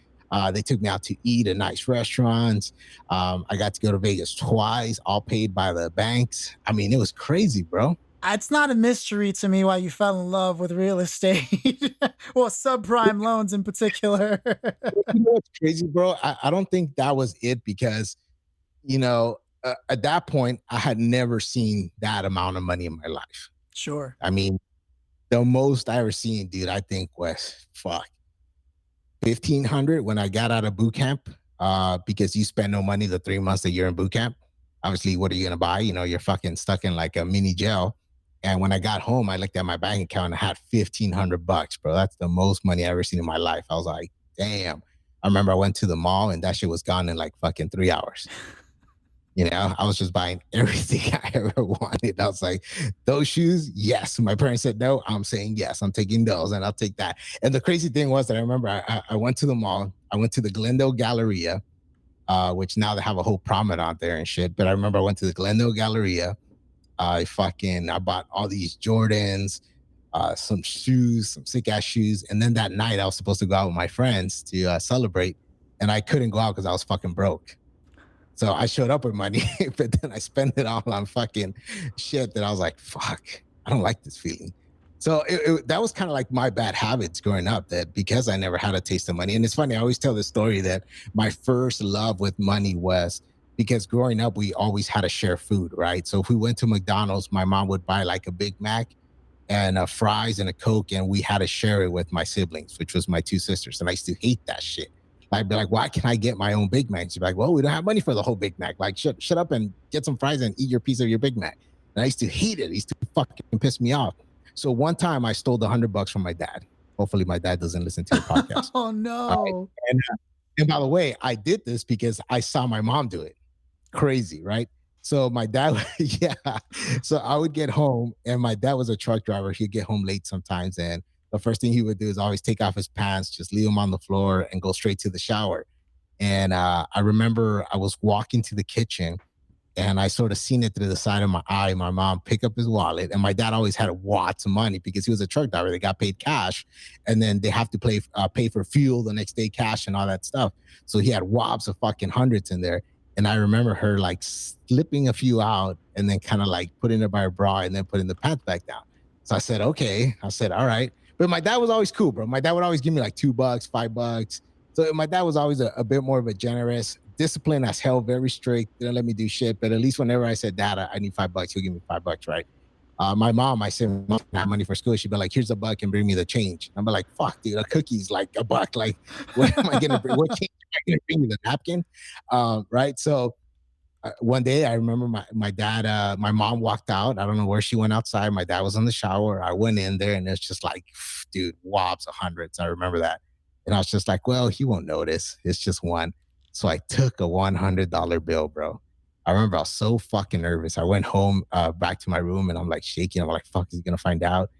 They took me out to eat at nice restaurants. I got to go to Vegas twice, all paid by the banks. I mean, it was crazy, bro. It's not a mystery to me why you fell in love with real estate or subprime loans in particular. You know what's crazy, bro? I don't think that was it because, at that point, I had never seen that amount of money in my life. Sure. I mean, the most I ever seen, dude, I think was 1,500 when I got out of boot camp. Because you spend no money the 3 months that you're in boot camp. Obviously, what are you gonna buy? You're fucking stuck in like a mini jail. And when I got home, I looked at my bank account and I had $1,500, bro. That's the most money I ever seen in my life. I was like, damn. I remember I went to the mall and that shit was gone in like fucking 3 hours. I was just buying everything I ever wanted. I was like, those shoes, yes. My parents said no. I'm saying yes. I'm taking those and I'll take that. And the crazy thing was that I remember I went to the mall. I went to the Glendale Galleria, which now they have a whole promenade out there and shit. But I remember I went to the Glendale Galleria. I bought all these Jordans, some shoes, some sick ass shoes. And then that night I was supposed to go out with my friends to celebrate. And I couldn't go out because I was fucking broke. So I showed up with money, but then I spent it all on fucking shit that I was like, fuck, I don't like this feeling. So that was kind of like my bad habits growing up, that because I never had a taste of money. And it's funny, I always tell this story that my first love with money was because growing up, we always had to share food, right? So if we went to McDonald's, my mom would buy like a Big Mac and fries and a Coke, and we had to share it with my siblings, which was my 2 sisters. And I used to hate that shit. I'd be like, why can't I get my own Big Mac? She'd be like, well, we don't have money for the whole Big Mac. Like, shut up and get some fries and eat your piece of your Big Mac. And I used to hate it. It used to fucking piss me off. So one time I stole the $100 from my dad. Hopefully my dad doesn't listen to the podcast. Oh no. And by the way, I did this because I saw my mom do it. Crazy, right? So my dad, yeah. So I would get home and my dad was a truck driver. He'd get home late sometimes. And the first thing he would do is always take off his pants, just leave them on the floor and go straight to the shower. And I remember I was walking to the kitchen And I sort of seen it through the side of my eye. My mom pick up his wallet, and my dad always had lots of money because he was a truck driver. They got paid cash, and then they have to pay for fuel the next day, cash and all that stuff. So he had wobs of fucking hundreds in there. And I remember her like slipping a few out and then kind of like putting it by her bra and then putting the pants back down. So I said, okay. I said, all right. But my dad was always cool, bro. My dad would always give me like $2, $5. So my dad was always a bit more of a generous, disciplined as hell, very strict, didn't let me do shit. But at least whenever I said, Dad, I need $5, he'll give me $5, right? My mom, I said, Mom, I have money for school. She'd be like, here's $1 and bring me the change. I'm like, fuck, dude, a cookie's like $1. Like, what am I gonna bring? What change am I gonna bring you? The napkin? Right. So one day I remember my dad, my mom walked out. I don't know where she went outside. My dad was in the shower. I went in there and it's just like, dude, wobs of hundreds. I remember that. And I was just like, well, he won't notice. It's just one. So I took a $100 bill, bro. I remember I was so fucking nervous. I went home, back to my room, and I'm like shaking. I'm like, fuck, is he gonna find out?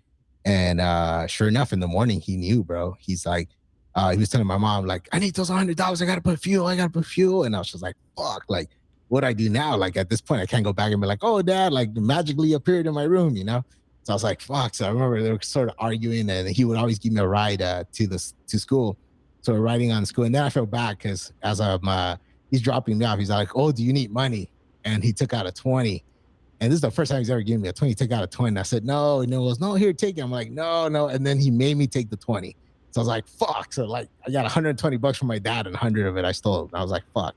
And sure enough, in the morning, he knew, bro. He's like, he was telling my mom, like, I need those $100. I gotta put fuel. I gotta put fuel. And I was just like, fuck, like, what I do now? Like at this point, I can't go back and be like, oh, Dad, like magically appeared in my room, you know? So I was like, fuck. So I remember they were sort of arguing, and he would always give me a ride to school. So we're riding on school, and then I felt bad because as I'm he's dropping me off, he's like, oh, do you need money? And he took out a 20. And this is the first time he's ever given me a 20. He took out a 20. And I said, no. And he goes, no, here, take it. I'm like, no, no. And then he made me take the 20. So I was like, fuck. So like I got $120 from my dad, and 100 of it I stole. And I was like, fuck.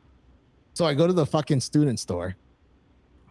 So I go to the fucking student store.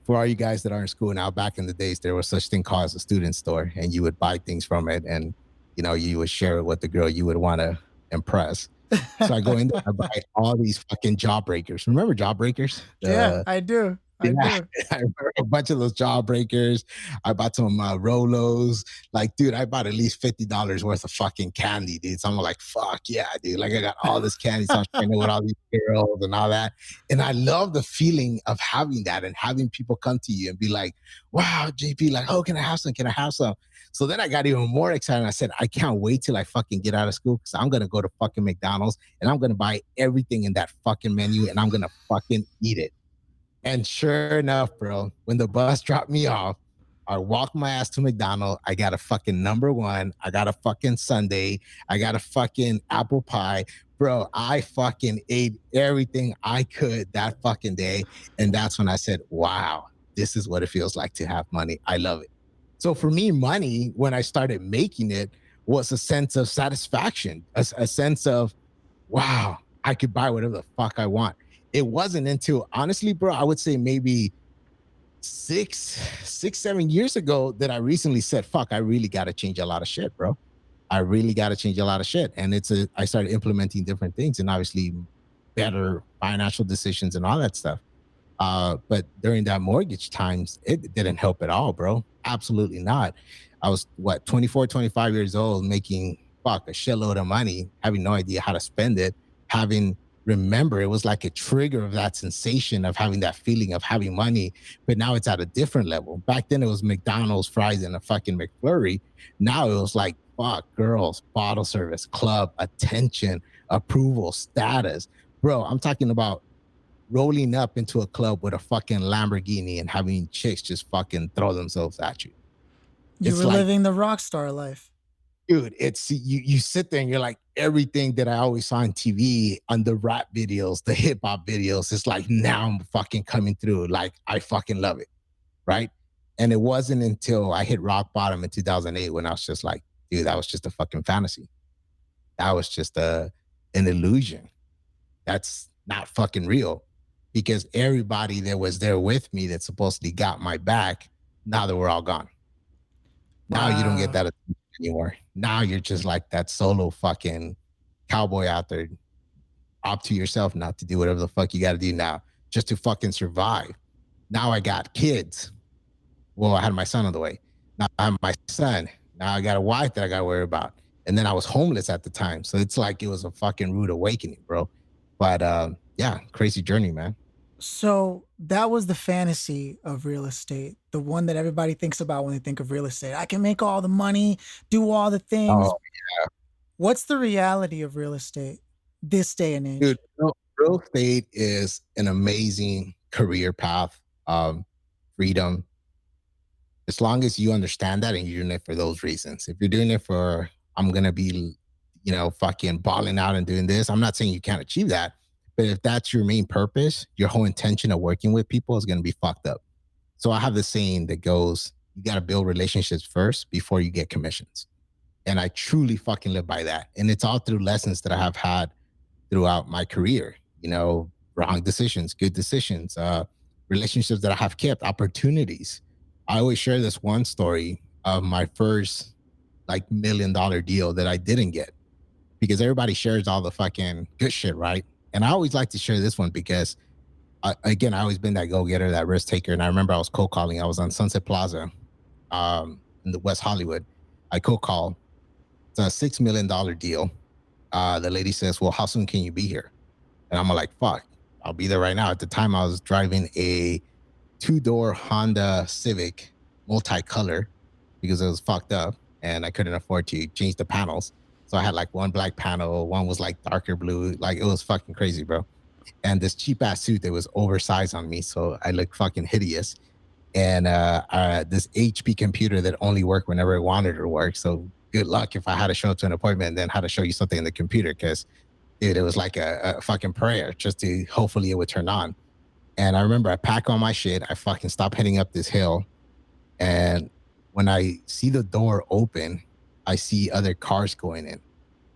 For all you guys that are in school now, back in the days, there was such thing called a student store, and you would buy things from it, and you know, you would share it with the girl you would want to impress. So I go in there, I buy all these fucking jawbreakers. Remember jawbreakers? Yeah, I do. I Yeah, do. I remember a bunch of those jawbreakers. I bought some Rolos. Like, dude, I bought at least $50 worth of fucking candy, dude. So I'm like, fuck yeah, dude. Like, I got all this candy. So I'm sharing it with all these girls and all that. And I love the feeling of having that and having people come to you and be like, wow, JP, like, oh, can I have some? Can I have some? So then I got even more excited. I said, I can't wait till I fucking get out of school because I'm going to go to fucking McDonald's and I'm going to buy everything in that fucking menu and I'm going to fucking eat it. And sure enough, bro, when the bus dropped me off, I walked my ass to McDonald's. I got a fucking number one. I got a fucking sundae. I got a fucking apple pie. Bro, I fucking ate everything I could that fucking day. And that's when I said, wow, this is what it feels like to have money. I love it. So for me, money, when I started making it, was a sense of satisfaction, a sense of, wow, I could buy whatever the fuck I want. It wasn't until honestly, bro, I would say maybe 7 years ago that I recently said, fuck, I really got to change a lot of shit, bro. I really got to change a lot of shit. And I started implementing different things and obviously better financial decisions and all that stuff. But during that mortgage times, it didn't help at all, bro. Absolutely not. I was 24, 25 years old, making fuck a shitload of money, having no idea how to spend it, having remember it was like a trigger of that sensation of having that feeling of having money, but now it's at a different level. Back then it was McDonald's, fries, and a fucking McFlurry. Now it was like fuck, girls, bottle service, club, attention, approval, status. Bro, I'm talking about rolling up into a club with a fucking Lamborghini and having chicks just fucking throw themselves at you. You It's were like, living the rock star life. dude, it's you sit there and you're like, everything that I always saw on TV, on the rap videos, the hip hop videos, it's like now I'm fucking coming through. Like I fucking love it. Right. And it wasn't until I hit rock bottom in 2008 when I was just like, dude, that was just a fucking fantasy. That was just an illusion. That's not fucking real. Because everybody that was there with me that supposedly got my back, now that we're all gone. Now you don't get Wow. that anymore. Now you're just like that solo fucking cowboy out there, up to yourself not to do whatever the fuck you got to do now just to fucking survive. Now I got kids. Well, I had my son on the way. Now I have my son. Now I got a wife that I got to worry about. And then I was homeless at the time. So it's like it was a fucking rude awakening, bro. But yeah, crazy journey, man. So that was the fantasy of real estate, the one that everybody thinks about when they think of real estate. I can make all the money, do all the things. Oh, What's the reality of real estate this day and dude, age? real estate is an amazing career path. freedom, as long as you understand that and you're doing it for those reasons. If you're doing it for, I'm gonna be, fucking balling out and doing this, I'm not saying you can't achieve that. But if that's your main purpose, your whole intention of working with people is gonna be fucked up. So I have this saying that goes, you gotta build relationships first before you get commissions. And I truly fucking live by that. And it's all through lessons that I have had throughout my career, wrong decisions, good decisions, relationships that I have kept, opportunities. I always share this one story of my first like $1 million deal that I didn't get, because everybody shares all the fucking good shit, right? And I always like to share this one because, again, I always been that go getter, that risk taker. And I remember I was cold calling. I was on Sunset Plaza, in the West Hollywood. I cold called. It's a $6 million deal. The lady says, "Well, how soon can you be here?" And I'm like, "Fuck, I'll be there right now." At the time, I was driving a two-door Honda Civic, multicolor, because it was fucked up and I couldn't afford to change the panels. So I had like one black panel, one was like darker blue. Like, it was fucking crazy, bro. And this cheap ass suit that was oversized on me, so I looked fucking hideous. And this HP computer that only worked whenever I wanted it to work. So good luck if I had to show up to an appointment and then had to show you something in the computer, because dude, it was like a fucking prayer just to hopefully it would turn on. And I remember I pack on my shit. I fucking stop heading up this hill. And when I see the door open, I see other cars going in.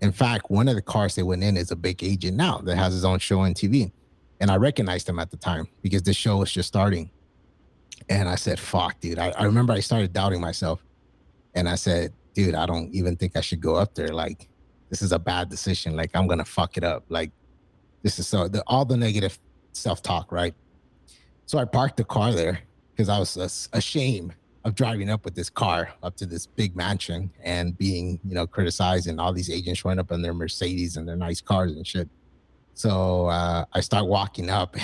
In fact, one of the cars that went in is a big agent now that has his own show on TV. And I recognized him at the time because the show was just starting. And I said, fuck, dude. I remember I started doubting myself. And I said, dude, I don't even think I should go up there. Like, this is a bad decision. Like, I'm going to fuck it up. Like, this is all the negative self talk, right? So I parked the car there because I was ashamed of driving up with this car up to this big mansion and being, criticized, and all these agents showing up in their Mercedes and their nice cars and shit. So I start walking up,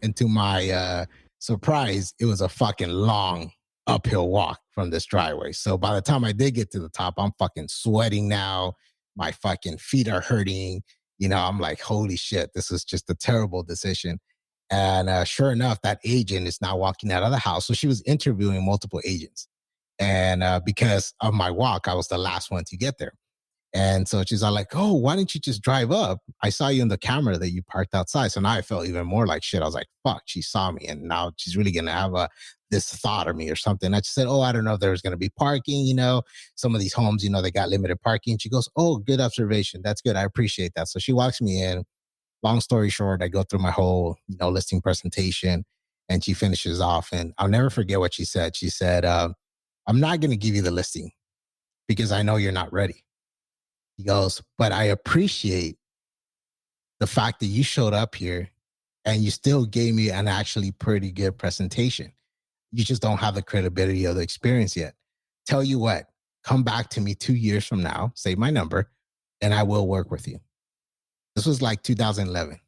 and to my surprise, it was a fucking long uphill walk from this driveway. So by the time I did get to the top, I'm fucking sweating now. My fucking feet are hurting. I'm like, holy shit, this is just a terrible decision. And sure enough, that agent is now walking out of the house. So she was interviewing multiple agents. And because of my walk, I was the last one to get there. And so she's all like, "Oh, why didn't you just drive up? I saw you in the camera that you parked outside." So now I felt even more like shit. I was like, fuck, she saw me. And now she's really going to have this thought of me or something. I just said, "Oh, I don't know if there's going to be parking. Some of these homes, they got limited parking." She goes, "Oh, good observation. That's good. I appreciate that." So she walks me in. Long story short, I go through my whole, listing presentation, and she finishes off. And I'll never forget what she said. She said, "I'm not going to give you the listing because I know you're not ready." He goes, "But I appreciate the fact that you showed up here and you still gave me an actually pretty good presentation. You just don't have the credibility of the experience yet. Tell you what, come back to me 2 years from now, save my number, and I will work with you." This was like 2011.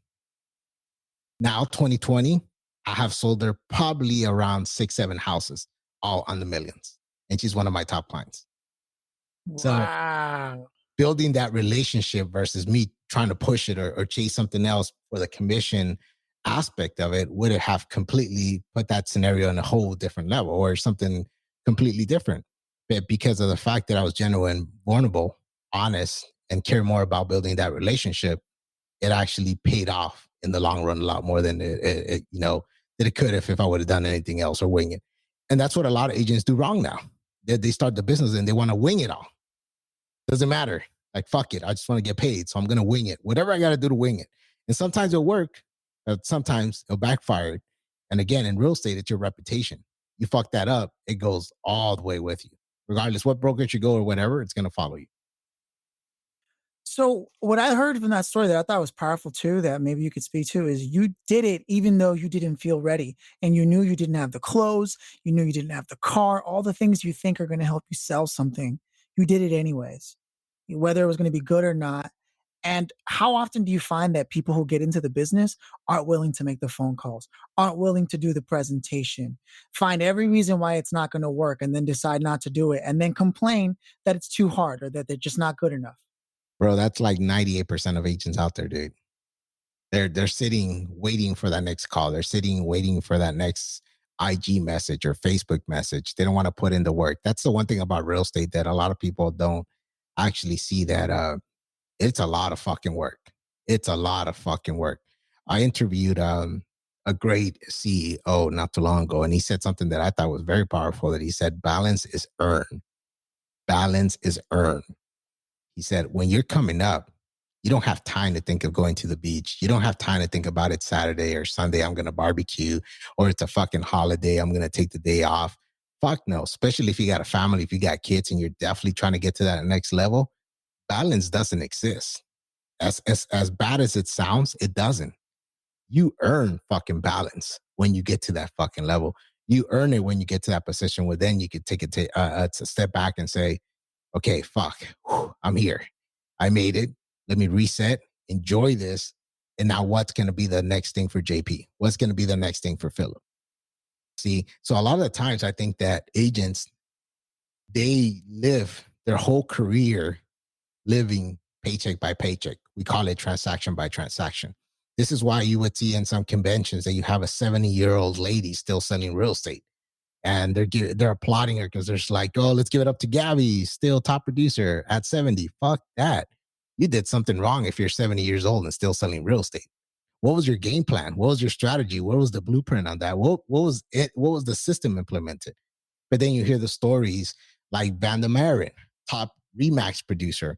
Now, 2020, I have sold her probably around 6, 7 houses, all on the millions. And she's one of my top clients. So Wow. building that relationship versus me trying to push it or chase something else for the commission aspect of it would have completely put that scenario in a whole different level or something completely different. But because of the fact that I was genuine, vulnerable, honest, and care more about building that relationship, it actually paid off in the long run a lot more than that it could if I would have done anything else or wing it. And that's what a lot of agents do wrong now. They start the business and they want to wing it all. Doesn't matter. Like, fuck it. I just want to get paid. So I'm going to wing it. Whatever I got to do to wing it. And sometimes it'll work, but sometimes it'll backfire. And again, in real estate, it's your reputation. You fuck that up, it goes all the way with you. Regardless what brokerage you go or whatever, it's going to follow you. So what I heard from that story that I thought was powerful too, that maybe you could speak to, is you did it even though you didn't feel ready, and you knew you didn't have the clothes, you knew you didn't have the car, all the things you think are going to help you sell something. You did it anyways, whether it was going to be good or not. And how often do you find that people who get into the business aren't willing to make the phone calls, aren't willing to do the presentation, find every reason why it's not going to work, and then decide not to do it, and then complain that it's too hard or that they're just not good enough? Bro, that's like 98% of agents out there, dude. They're sitting waiting for that next call. They're sitting waiting for that next IG message or Facebook message. They don't want to put in the work. That's the one thing about real estate that a lot of people don't actually see, that it's a lot of fucking work. It's a lot of fucking work. I interviewed a great CEO not too long ago, and he said something that I thought was very powerful. That he said, balance is earned. Balance is earned. He said, when you're coming up, you don't have time to think of going to the beach. You don't have time to think about it Saturday or Sunday, I'm going to barbecue, or it's a fucking holiday, I'm going to take the day off. Fuck no, especially if you got a family, if you got kids and you're definitely trying to get to that next level. Balance doesn't exist. As bad as it sounds, it doesn't. You earn fucking balance when you get to that fucking level. You earn it when you get to that position where then you could take it to a step back and say, okay, fuck, I'm here. I made it. Let me reset, enjoy this. And now what's going to be the next thing for JP? What's going to be the next thing for Philip? See, so a lot of the times I think that agents, they live their whole career living paycheck by paycheck. We call it transaction by transaction. This is why you would see in some conventions that you have a 70-year-old lady still selling real estate. And they're applauding her because they're just like, oh, let's give it up to Gabby, still top producer at 70. Fuck that. You did something wrong if you're 70 years old and still selling real estate. What was your game plan? What was your strategy? What was the blueprint on that? What was it? What was the system implemented? But then you hear the stories like Van der Maren, top Remax producer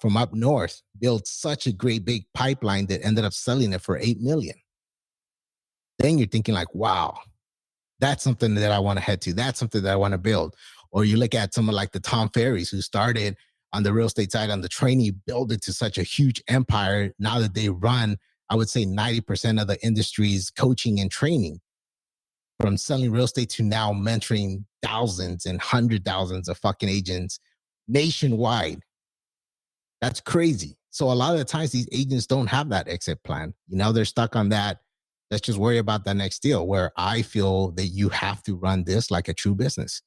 from up north, built such a great big pipeline that ended up selling it for $8 million. Then you're thinking like, wow, that's something that I want to head to. That's something that I want to build. Or you look at someone like the Tom Ferries, who started on the real estate side on the training, build it to such a huge empire. Now that they run, I would say 90% of the industry's coaching and training, from selling real estate to now mentoring thousands and hundred thousands of fucking agents nationwide. That's crazy. So a lot of the times these agents don't have that exit plan. You know, they're stuck on that. Let's just worry about that next deal, where I feel that you have to run this like a true business.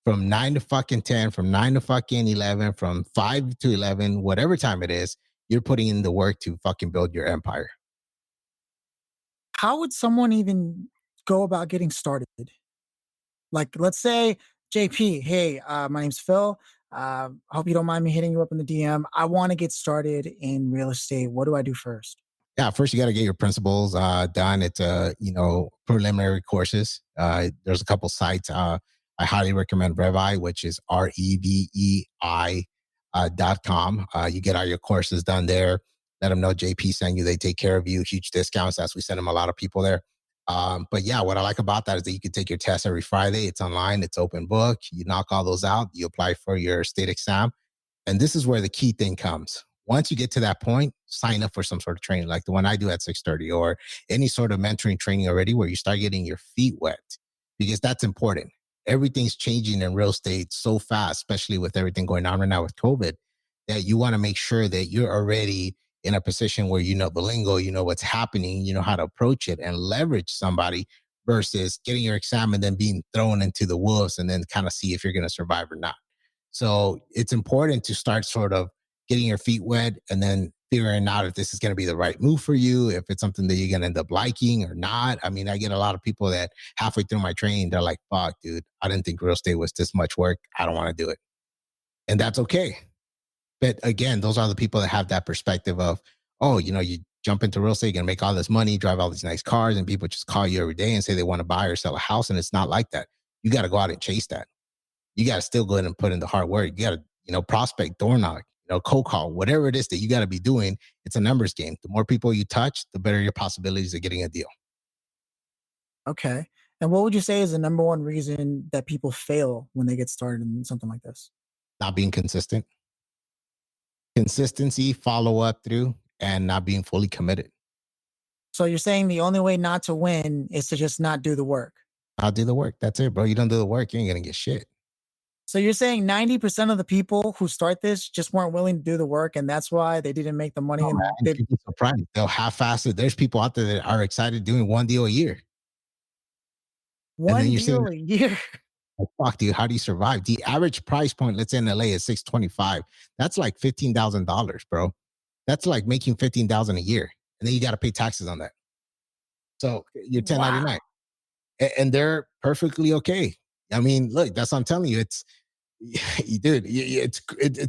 From 9 to fucking 10, from 9 to fucking 11, from 5 to 11, whatever time it is, you're putting in the work to fucking build your empire. How would someone even go about getting started? Like, let's say, JP, hey, my name's Phil. Hope you don't mind me hitting you up in the DM. I want to get started in real estate. What do I do first? Yeah, first you got to get your principles done. It's preliminary courses. There's a couple sites. I highly recommend Revi, which is REVEI .com. You get all your courses done there. Let them know JP sent you. They take care of you. Huge discounts. As we send them a lot of people there. But yeah, what I like about that is that you can take your test every Friday. It's online. It's open book. You knock all those out. You apply for your state exam. And this is where the key thing comes. Once you get to that point, sign up for some sort of training like the one I do at 6:30, or any sort of mentoring training already, where you start getting your feet wet, because that's important. Everything's changing in real estate so fast, especially with everything going on right now with COVID, that you want to make sure that you're already in a position where you know the lingo, you know what's happening, you know how to approach it and leverage somebody, versus getting your exam and then being thrown into the wolves and then kind of see if you're going to survive or not. So it's important to start sort of getting your feet wet and then figuring out if this is going to be the right move for you, if it's something that you're going to end up liking or not. I mean, I get a lot of people that halfway through my training, they're like, fuck, dude, I didn't think real estate was this much work. I don't want to do it. And that's okay. But again, those are the people that have that perspective of, oh, you know, you jump into real estate, you're going to make all this money, drive all these nice cars, and people just call you every day and say they want to buy or sell a house. And it's not like that. You got to go out and chase that. You got to still go ahead and put in the hard work. You got to, prospect, door knock, cold call, whatever it is that you got to be doing. It's a numbers game. The more people you touch, the better your possibilities of getting a deal. Okay. And what would you say is the number one reason that people fail when they get started in something like this? Not being consistent. Consistency, follow up through, and not being fully committed. So you're saying the only way not to win is to just not do the work. I'll do the work. That's it, bro. You don't do the work, you ain't going to get shit. So you're saying 90% of the people who start this just weren't willing to do the work, and that's why they didn't make the money. Oh, man, you'd be surprised. They'll half-ass it. There's people out there that are excited doing one deal a year. One deal a year. Oh, fuck, dude, how do you survive? The average price point, let's say in LA, is $625. That's like $15,000, bro. That's like making $15,000 a year, and then you got to pay taxes on that. So you're 1099. Wow. and they're perfectly okay. I mean, look, that's what I'm telling you. It's dude,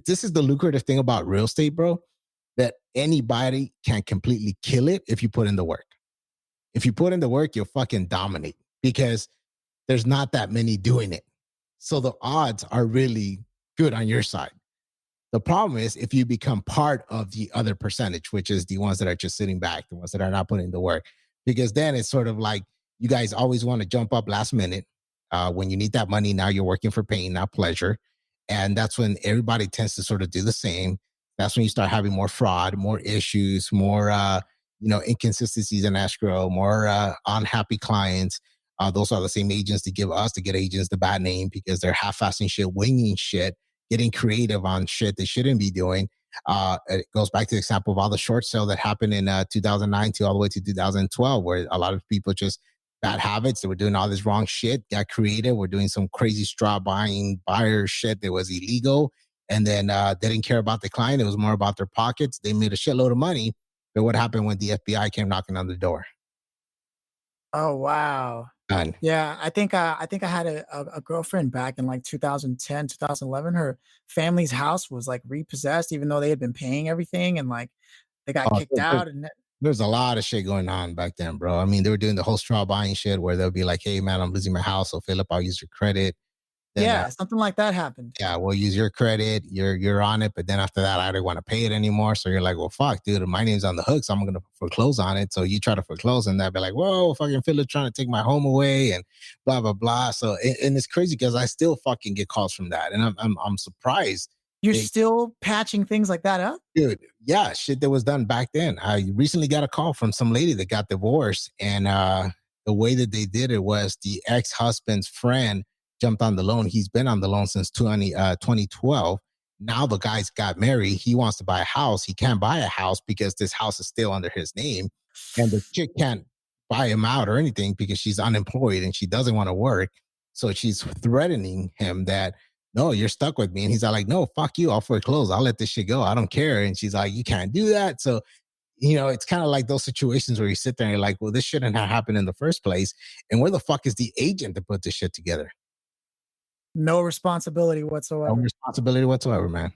this is the lucrative thing about real estate, bro. That anybody can completely kill it if you put in the work. If you put in the work, you'll fucking dominate because there's not that many doing it. So the odds are really good on your side. The problem is if you become part of the other percentage, which is the ones that are just sitting back, the ones that are not putting the work, because then it's sort of like you guys always want to jump up last minute. When you need that money, now you're working for pain, not pleasure. And that's when everybody tends to sort of do the same. That's when you start having more fraud, more issues, more inconsistencies in escrow, more unhappy clients. Those are the same agents that give us to get agents the bad name because they're half-assing shit, winging shit, getting creative on shit they shouldn't be doing. It goes back to the example of all the short sale that happened in 2009 to all the way to 2012, where a lot of people just bad habits. They were doing all this wrong shit, got creative. We're doing some crazy straw buying buyer shit that was illegal. And then they didn't care about the client. It was more about their pockets. They made a shitload of money. But what happened when the FBI came knocking on the door? Oh, wow. Done. Yeah, I think I had a girlfriend back in like 2010, 2011. Her family's house was like repossessed, even though they had been paying everything, and like they got Oh, kicked out. And there's a lot of shit going on back then, bro. I mean, they were doing the whole straw buying shit where they'll be like, "Hey, man, I'm losing my house, so Philip, I'll use your credit." Then yeah, something like that happened. yeah, we'll use your credit. You're on it, but then after that, I don't want to pay it anymore. So you're like, well, fuck, dude, my name's on the hook, so I'm gonna foreclose on it. So you try to foreclose, and they'll be like, whoa, fucking Philip trying to take my home away, and blah blah blah. So and it's crazy because I still fucking get calls from that, and I'm surprised. You're They, still patching things like that up? dude, yeah, shit that was done back then. I recently got a call from some lady that got divorced, and the way that they did it was the ex husband's friend jumped on the loan. He's been on the loan since 2012. Now the guy's got married. He wants to buy a house. He can't buy a house because this house is still under his name, and the chick can't buy him out or anything because she's unemployed and she doesn't want to work. So she's threatening him that no, you're stuck with me. And he's like, no, fuck you. I'll foreclose. I'll let this shit go. I don't care. And she's like, you can't do that. So, it's kind of like those situations where you sit there and you're like, well, this shouldn't have happened in the first place. And where the fuck is the agent to put this shit together? No responsibility No whatsoever. responsibility whatsoever, man.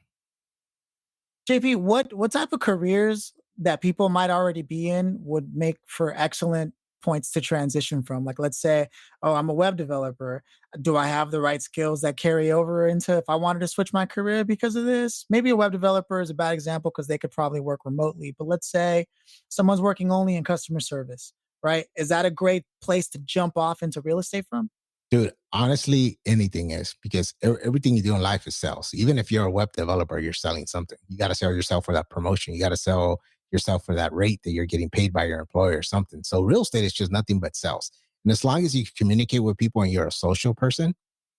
JP, what type of careers that people might already be in would make for excellent points to transition from? Like, let's say, oh, I'm a web developer. Do I have the right skills that carry over into if I wanted to switch my career because of this? Maybe a web developer is a bad example because they could probably work remotely. But let's say someone's working only in customer service, right? Is that a great place to jump off into real estate from? Dude, honestly, anything is because everything you do in life is sales. Even if you're a web developer, you're selling something. You got to sell yourself for that promotion. You got to sell yourself for that rate that you're getting paid by your employer or something. So real estate is just nothing but sales. And as long as you can communicate with people and you're a social person,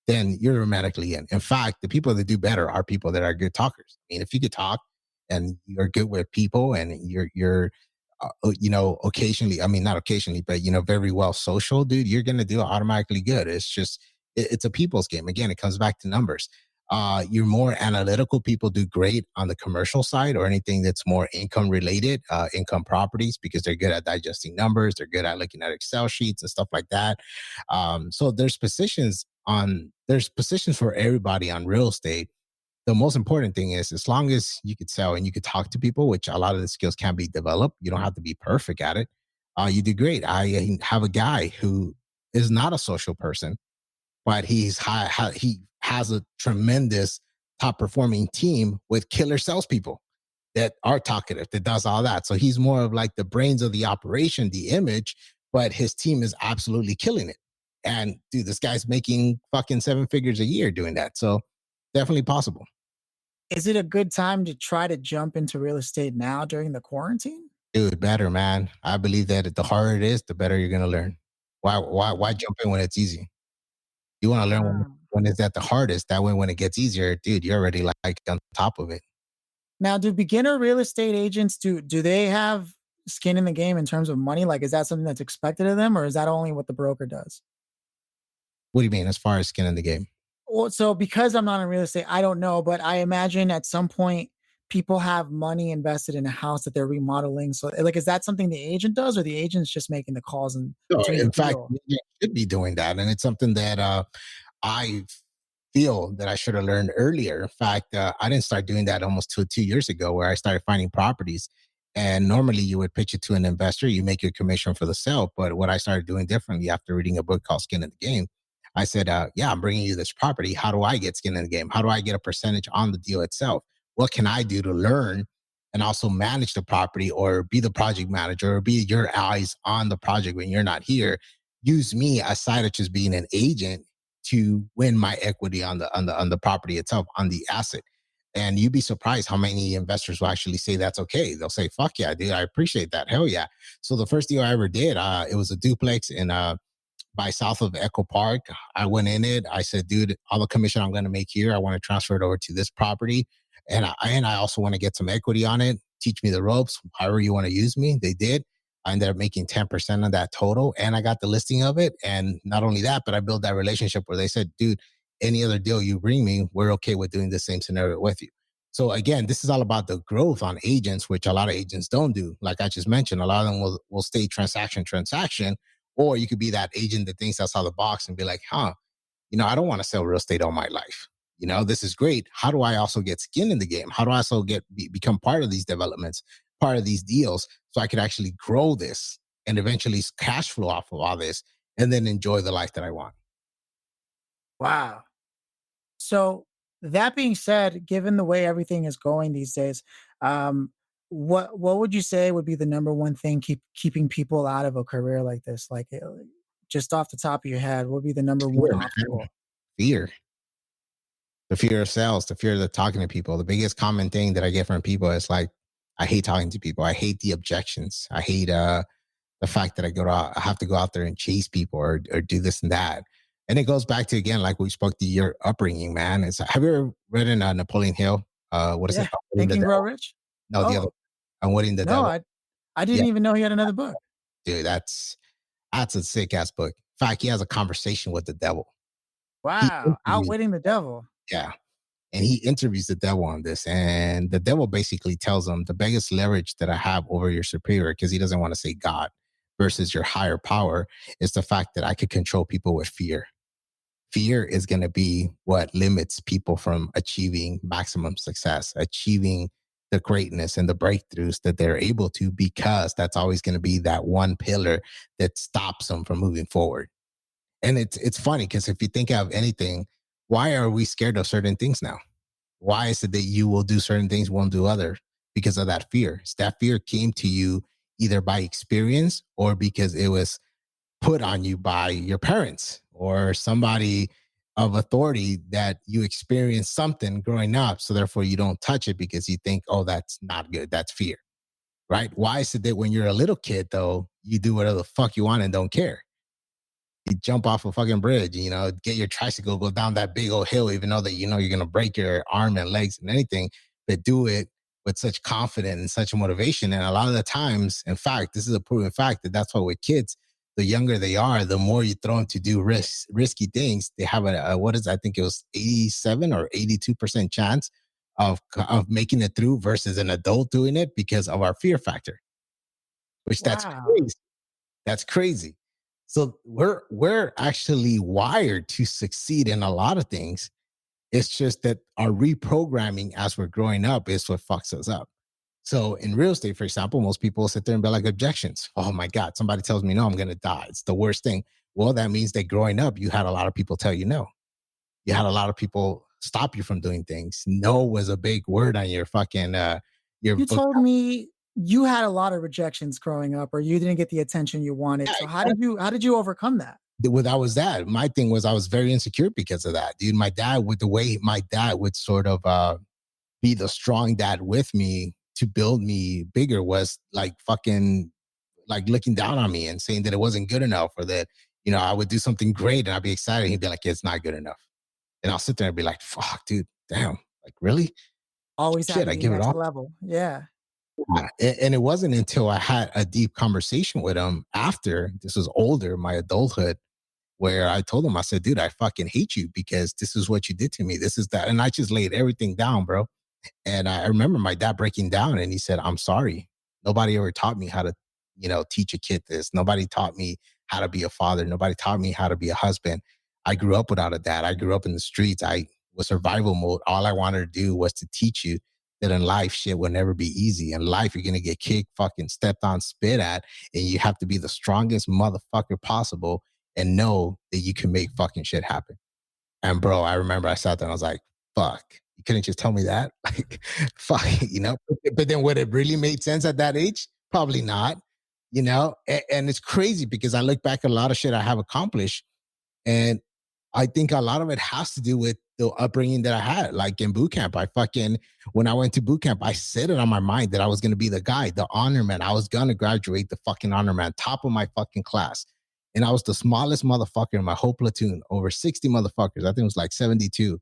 then you're romantically in. In fact, the people that do better are people that are good talkers. I mean, if you could talk and you're good with people and occasionally, I mean, not occasionally, but, very well social, dude, you're going to do automatically good. It's just, it's a people's game. Again, it comes back to numbers. You're more analytical people do great on the commercial side or anything that's more income related, income properties, because they're good at digesting numbers. They're good at looking at Excel sheets and stuff like that. So there's positions for everybody on real estate. The most important thing is as long as you could sell and you could talk to people, which a lot of the skills can be developed, you don't have to be perfect at it. You do great. I have a guy who is not a social person, but he has a tremendous top performing team with killer salespeople that are talkative, that does all that. So he's more of like the brains of the operation, the image, but his team is absolutely killing it. And dude, this guy's making fucking seven figures a year doing that. So definitely possible. Is it a good time to try to jump into real estate now during the quarantine? Dude, better, man. I believe that the harder it is, the better you're gonna learn. Why jump in when it's easy? You want to learn Ah. when it's at the hardest. That way, when it gets easier, dude, you're already like on top of it. Now, do beginner real estate agents do they have skin in the game in terms of money? Like, is that something that's expected of them, or is that only what the broker does? What do you mean, as far as skin in the game? Well, so because I'm not in real estate, I don't know, but I imagine at some point people have money invested in a house that they're remodeling. So, like, is that something the agent does, or the agent's just making the calls and No, doing the in fact, deal? you should be doing that, and it's something that I feel that I should have learned earlier. In fact, I didn't start doing that almost 2 years ago, where I started finding properties. And normally, you would pitch it to an investor, you make your commission for the sale. But what I started doing differently after reading a book called Skin in the Game, I said, "Yeah, I'm bringing you this property. How do I get skin in the game? How do I get a percentage on the deal itself? What can I do to learn?" And also manage the property, or be the project manager, or be your eyes on the project when you're not here. Use me aside of just being an agent to win my equity on the property itself, on the asset. And you'd be surprised how many investors will actually say that's okay. They'll say, "Fuck yeah, dude, I appreciate that. Hell yeah." So the first deal I ever did, it was a duplex in by south of Echo Park. I went in it. I said, "Dude, all the commission I'm going to make here, I want to transfer it over to this property, and I also want to get some equity on it. Teach me the ropes, however you want to use me." They did. I ended up making 10% of that total, and I got the listing of it. And not only that, but I built that relationship where they said, "Dude, any other deal you bring me, we're okay with doing the same scenario with you." So again, this is all about the growth on agents, which a lot of agents don't do. Like I just mentioned, a lot of them will stay transaction, or you could be that agent that thinks outside the box and be like, "Huh, I don't want to sell real estate all my life. This is great. How do I also get skin in the game? How do I also become part of these developments, part of these deals, so I could actually grow this and eventually cash flow off of all this, and then enjoy the life that I want?" Wow. So that being said, given the way everything is going these days, um, what would you say would be the number one thing keeping people out of a career like this? Like, just off the top of your head, what would be the number one Fear, man. obstacle? Fear. The fear of sales, the fear of talking to people. The biggest common thing that I get from people is like, I hate talking to people. I hate the objections. I hate the fact that I have to go out there and chase people, or do this and that. And it goes back to, again, like we spoke to your upbringing, man. Have you ever read in Napoleon Hill? What is it? Yeah, Outwitting Think the and Grow Devil? Rich. No, the other. Oh Unwitting the no, Devil. I Yeah, didn't even know he had another book. dude, that's a sick ass book. In fact, he has a conversation with the devil. He Wow, interviews, Outwitting the Devil. yeah, and he interviews the devil on this, and the devil basically tells him, "The biggest leverage that I have over your superior," because he doesn't want to say God, "versus your higher power, is the fact that I could control people with fear. Fear is going to be what limits people from achieving maximum success, achieving the greatness and the breakthroughs that they're able to, because that's always going to be that one pillar that stops them from moving forward." And it's funny, because if you think of anything, why are we scared of certain things now? Why is it that you will do certain things, won't do other? Because of that fear. That fear came to you either by experience, or because it was put on you by your parents or somebody of authority, that you experienced something growing up. So therefore you don't touch it because you think, "Oh, that's not good. That's fear." Right? Why is it that when you're a little kid, though, you do whatever the fuck you want and don't care? You jump off a fucking bridge, get your tricycle, go down that big old hill, even though that you're gonna break your arm and legs and anything, but do it with such confidence and such motivation. And a lot of the times, in fact, this is a proven fact, that that's why with kids, the younger they are, the more you throw them to do risky things. They have what is, I think it was 87 or 82% chance of making it through versus an adult doing it, because of our fear factor, which that's Wow. crazy. That's crazy. So we're actually wired to succeed in a lot of things. It's just that our reprogramming as we're growing up is what fucks us up. So in real estate, for example, most people sit there and be like, "Objections. Oh my God, somebody tells me no, I'm gonna die. It's the worst thing." Well, that means that growing up, you had a lot of people tell you no. You had a lot of people stop you from doing things. No was a big word on your fucking your You book. told me you had a lot of rejections growing up, or you didn't get the attention you wanted. Yeah, So exactly. how did you overcome that? Well, that was that. My thing was, I was very insecure because of that, dude. My dad, with the way my dad would sort of be the strong dad with me to build me bigger, was like fucking like looking down on me and saying that it wasn't good enough, or that I would do something great and I'd be excited. He'd be like, "It's not good enough," and I'll sit there and be like, "Fuck, dude, damn, like really? Always had Shit, to I be give it next all." level. Yeah. Yeah. And it wasn't until I had a deep conversation with him after this was older, my adulthood, where I told him, I said, "Dude, I fucking hate you because this is what you did to me. This is that." And I just laid everything down, bro. And I remember my dad breaking down and he said, I'm sorry. Nobody ever taught me how to, teach a kid this. Nobody taught me how to be a father. Nobody taught me how to be a husband. I grew up without a dad. I grew up in the streets. I was survival mode. All I wanted to do was to teach you that in life, shit will never be easy. In life, you're going to get kicked, fucking stepped on, spit at, and you have to be the strongest motherfucker possible and know that you can make fucking shit happen. And bro, I remember I sat there and I was like, fuck, you couldn't just tell me that? Like, fuck, But then would it really made sense at that age? Probably not, And it's crazy because I look back at a lot of shit I have accomplished. And I think a lot of it has to do with the upbringing that I had. Like in boot camp, when I went to boot camp, I set it on my mind that I was going to be the guy, the honor man. I was going to graduate the fucking honor man, top of my fucking class. And I was the smallest motherfucker in my whole platoon, over 60 motherfuckers. I think it was like 72.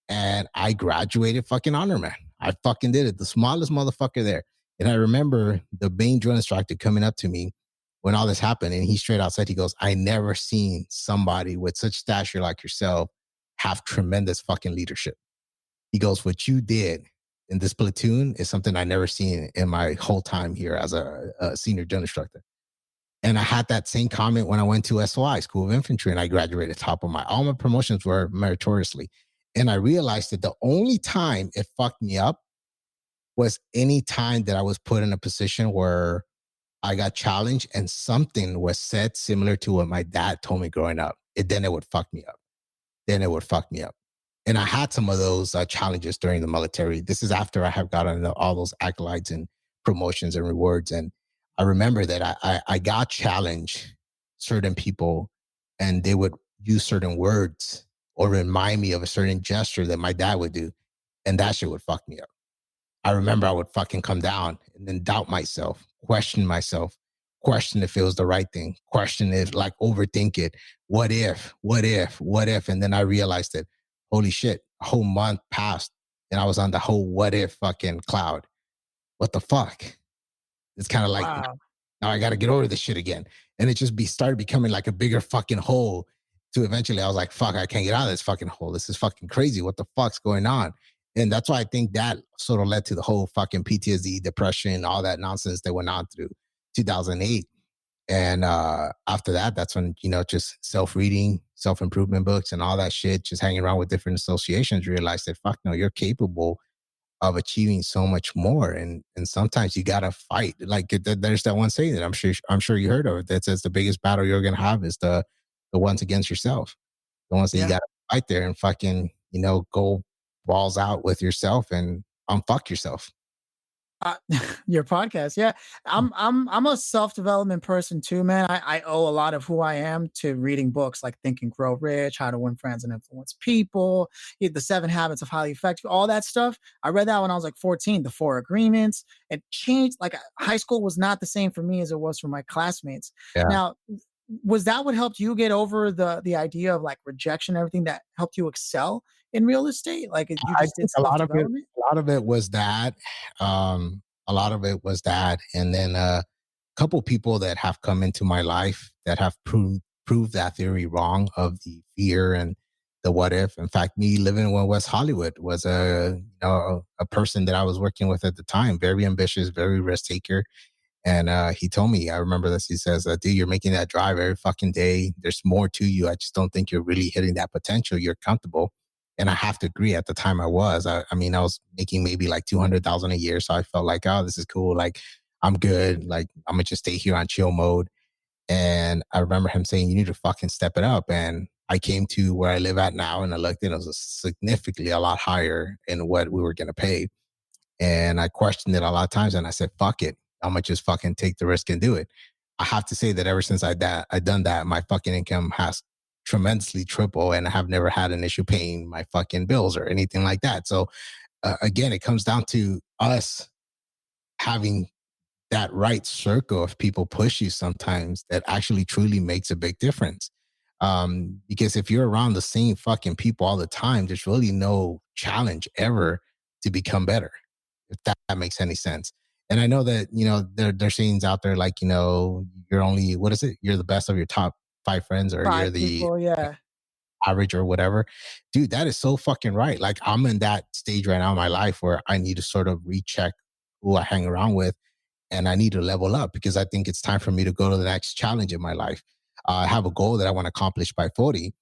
And I graduated fucking honor man. I fucking did it. The smallest motherfucker there. And I remember the main drill instructor coming up to me when all this happened. And he straight out said, he goes, I never seen somebody with such stature like yourself have tremendous fucking leadership. He goes, what you did in this platoon is something I never seen in my whole time here as a senior drill instructor. And I had that same comment when I went to SOI, School of Infantry, and I graduated top of all my promotions were meritoriously. And I realized that the only time it fucked me up was any time that I was put in a position where I got challenged and something was said similar to what my dad told me growing up. Then it would fuck me up. And I had some of those challenges during the military. This is after I have gotten all those accolades and promotions and rewards. And I remember that I got challenged certain people and they would use certain words or remind me of a certain gesture that my dad would do. And that shit would fuck me up. I remember I would fucking come down and then doubt myself, question if it was the right thing, question if, like, overthink it. What if? And then I realized that, holy shit, a whole month passed and I was on the whole what if fucking cloud. What the fuck? It's kind of like, Wow. now I got to get over this shit again. And it just started becoming like a bigger fucking hole to eventually I was like, fuck, I can't get out of this fucking hole. This is fucking crazy. What the fuck's going on? And that's why I think that sort of led to the whole fucking PTSD, depression, all that nonsense that went on through 2008. And after that, that's when, just self-reading, self-improvement books and all that shit, just hanging around with different associations, realized that, fuck no, you're capable of achieving so much more. And sometimes you got to fight. Like there's that one saying that I'm sure you heard of it that says the biggest battle you're going to have is the ones against yourself. The ones that you got to fight there and fucking, go balls out with yourself and unfuck yourself. Your podcast, yeah. I'm a self-development person too, man. I owe a lot of who I am to reading books like Think and Grow Rich, How to Win Friends and Influence People, The 7 Habits of Highly Effective, all that stuff. I read that when I was like 14, The 4 Agreements. It changed, like high school was not the same for me as it was for my classmates. Yeah. Now, was that what helped you get over the idea of like rejection, everything that helped you excel in real estate? Like you I just did think a lot of it, self-development? a lot of it was that. A lot of it was that, and then a couple people that have come into my life that have proved that theory wrong of the fear and the what if. In fact, me living in West Hollywood was a person that I was working with at the time, very ambitious, very risk taker. And he told me, I remember this. He says, dude, you're making that drive every fucking day. There's more to you. I just don't think you're really hitting that potential. You're comfortable. And I have to agree. At the time I was, I mean, I was making maybe like 200,000 a year. So I felt like, oh, this is cool. Like, I'm good. Like, I'm going to just stay here on chill mode. And I remember him saying, you need to fucking step it up. And I came to where I live at now and I looked and it was significantly a lot higher in what we were going to pay. And I questioned it a lot of times and I said, fuck it. I'm going to just fucking take the risk and do it. I have to say that ever since I done that, my fucking income has tremendously tripled and I have never had an issue paying my fucking bills or anything like that. So again, it comes down to us having that right circle of people push you sometimes that actually truly makes a big difference. Because if you're around the same fucking people all the time, there's really no challenge ever to become better, if that makes any sense. And I know that, there's sayings out there like, you're only, what is it? You're the best of your top 5 friends or you're 5 the, people, yeah. average or whatever. Dude, that is so fucking right. Like I'm in that stage right now in my life where I need to sort of recheck who I hang around with, and I need to level up because I think it's time for me to go to the next challenge in my life. I have a goal that I want to accomplish by 40,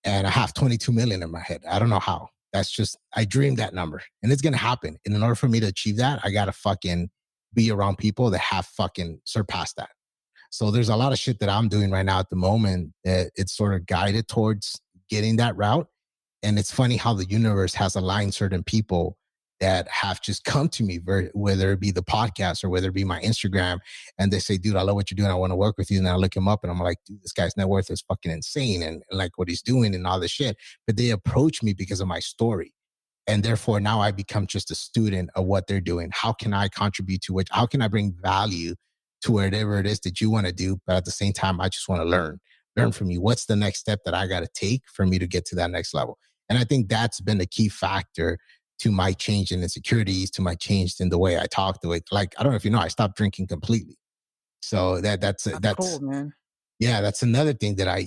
and I have 22 million in my head. I don't know how. That's just, I dreamed that number and it's going to happen. And in order for me to achieve that, I got to fucking be around people that have fucking surpassed that. So there's a lot of shit that I'm doing right now at the moment that it's sort of guided towards getting that route. And it's funny how the universe has aligned certain people that have just come to me, whether it be the podcast or whether it be my Instagram, and they say, dude, I love what you're doing. I want to work with you. And I look him up and I'm like, dude, this guy's net worth is fucking insane and like what he's doing and all this shit. But they approach me because of my story. And therefore now I become just a student of what they're doing. How can I contribute to it? How can I bring value to whatever it is that you want to do? But at the same time, I just want to learn from you. What's the next step that I got to take for me to get to that next level? And I think that's been a key factor to my change in insecurities, to my change in the way I talk to it. Like, I don't know if you know, I stopped drinking completely. So That's cool, man. yeah, that's another thing that I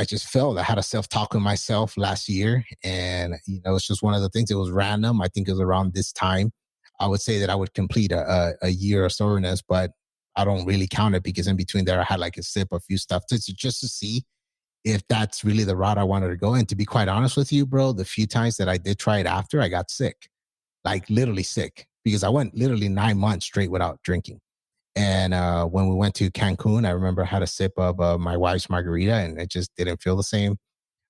just felt I had a self talk with myself last year, and it's just one of the things. It was random. I think it was around this time. I would say that I would complete a year of soberness, but I don't really count it because in between there I had like a sip, a few stuff just to see if that's really the route I wanted to go. And to be quite honest with you, bro, the few times that I did try it after, I got sick, like literally sick, because I went literally 9 months straight without drinking. And when we went to Cancun, I remember I had a sip of my wife's margarita and it just didn't feel the same.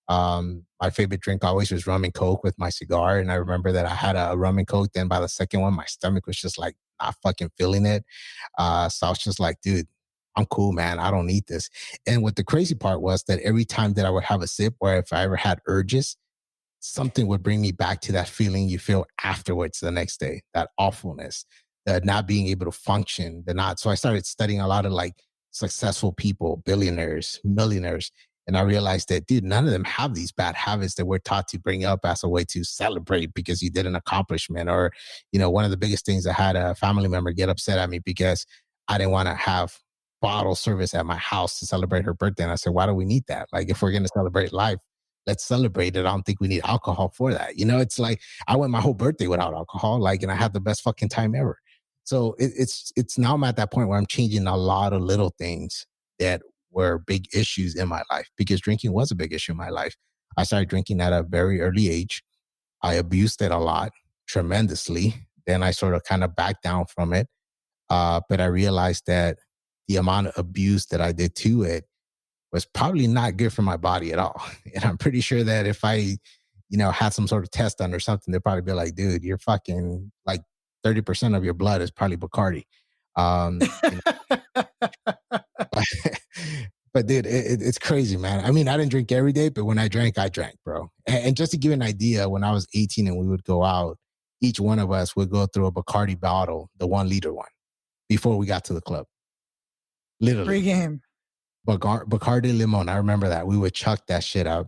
My favorite drink always was rum and coke with my cigar. And I remember that I had a rum and coke. Then by the second one, my stomach was just like not fucking feeling it. So I was just like, dude, I'm cool, man. I don't need this. And what the crazy part was that every time that I would have a sip or if I ever had urges, something would bring me back to that feeling you feel afterwards the next day, that awfulness, the not being able to function, the not. So I started studying a lot of like successful people, billionaires, millionaires. And I realized that, dude, none of them have these bad habits that we're taught to bring up as a way to celebrate because you did an accomplishment. Or, one of the biggest things, I had a family member get upset at me because I didn't want to have bottle service at my house to celebrate her birthday. And I said, why do we need that? Like, if we're going to celebrate life, let's celebrate it. I don't think we need alcohol for that. It's like I went my whole birthday without alcohol, like, and I had the best fucking time ever. So it's now I'm at that point where I'm changing a lot of little things that were big issues in my life because drinking was a big issue in my life. I started drinking at a very early age. I abused it a lot, tremendously. Then I sort of kind of backed down from it. But I realized that the amount of abuse that I did to it was probably not good for my body at all. And I'm pretty sure that if I, had some sort of test done or something, they'd probably be like, dude, you're fucking like 30% of your blood is probably Bacardi. You know, but, but dude, it's crazy, man. I mean, I didn't drink every day, but when I drank, bro. And just to give you an idea, when I was 18 and we would go out, each one of us would go through a Bacardi bottle, the 1 liter one, before we got to the club. Literally. Pre-game. Bacardi Limon. I remember that. We would chuck that shit up.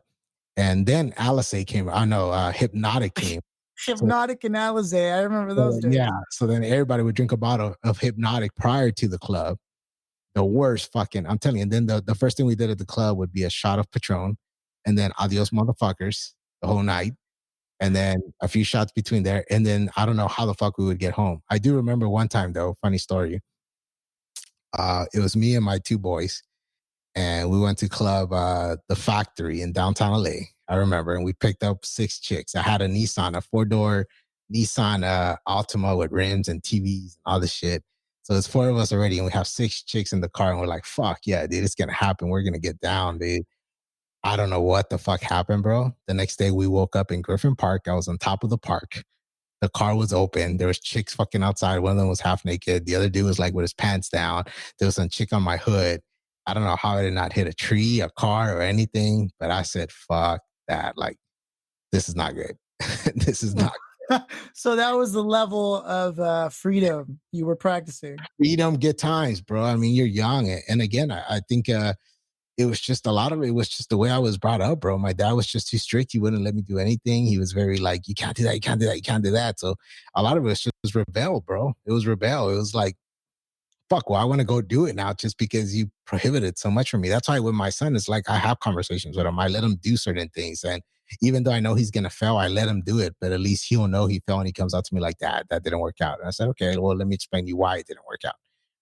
And then Alizé came. I know Hypnotic came. Hypnotic and Alizé. I remember those days. Yeah. So then everybody would drink a bottle of Hypnotic prior to the club. The worst fucking, I'm telling you. And then the first thing we did at the club would be a shot of Patron and then adios motherfuckers the whole night. And then a few shots between there. And then I don't know how the fuck we would get home. I do remember one time though, funny story. It was me and my two boys. And we went to club The Factory in downtown LA. I remember, and we picked up 6 chicks. I had a Nissan, a 4-door Nissan Altima with rims and TVs and all this shit. So it's 4 of us already, and we have 6 chicks in the car, and we're like, "Fuck yeah, dude, it's gonna happen. We're gonna get down, dude." I don't know what the fuck happened, bro. The next day, we woke up in Griffin Park. I was on top of the park. The car was open. There was chicks fucking outside. One of them was half naked. The other dude was like with his pants down. There was some chick on my hood. I don't know how I did not hit a tree, a car, or anything, but I said, fuck that. Like, this is not good. This is not good. So that was the level of freedom you were practicing. Freedom, good times, bro. I mean, you're young. And again, I think it was just a lot of it was just the way I was brought up, bro. My dad was just too strict. He wouldn't let me do anything. He was very like, you can't do that, you can't do that, you can't do that. So a lot of it was just rebel, bro. It was rebel. It was like fuck, well, I want to go do it now just because you prohibited so much from me. That's why with my son, it's like I have conversations with him. I let him do certain things. And even though I know he's going to fail, I let him do it. But at least he'll know he fell and he comes out to me like, Dad, that didn't work out. And I said, okay, well, let me explain to you why it didn't work out.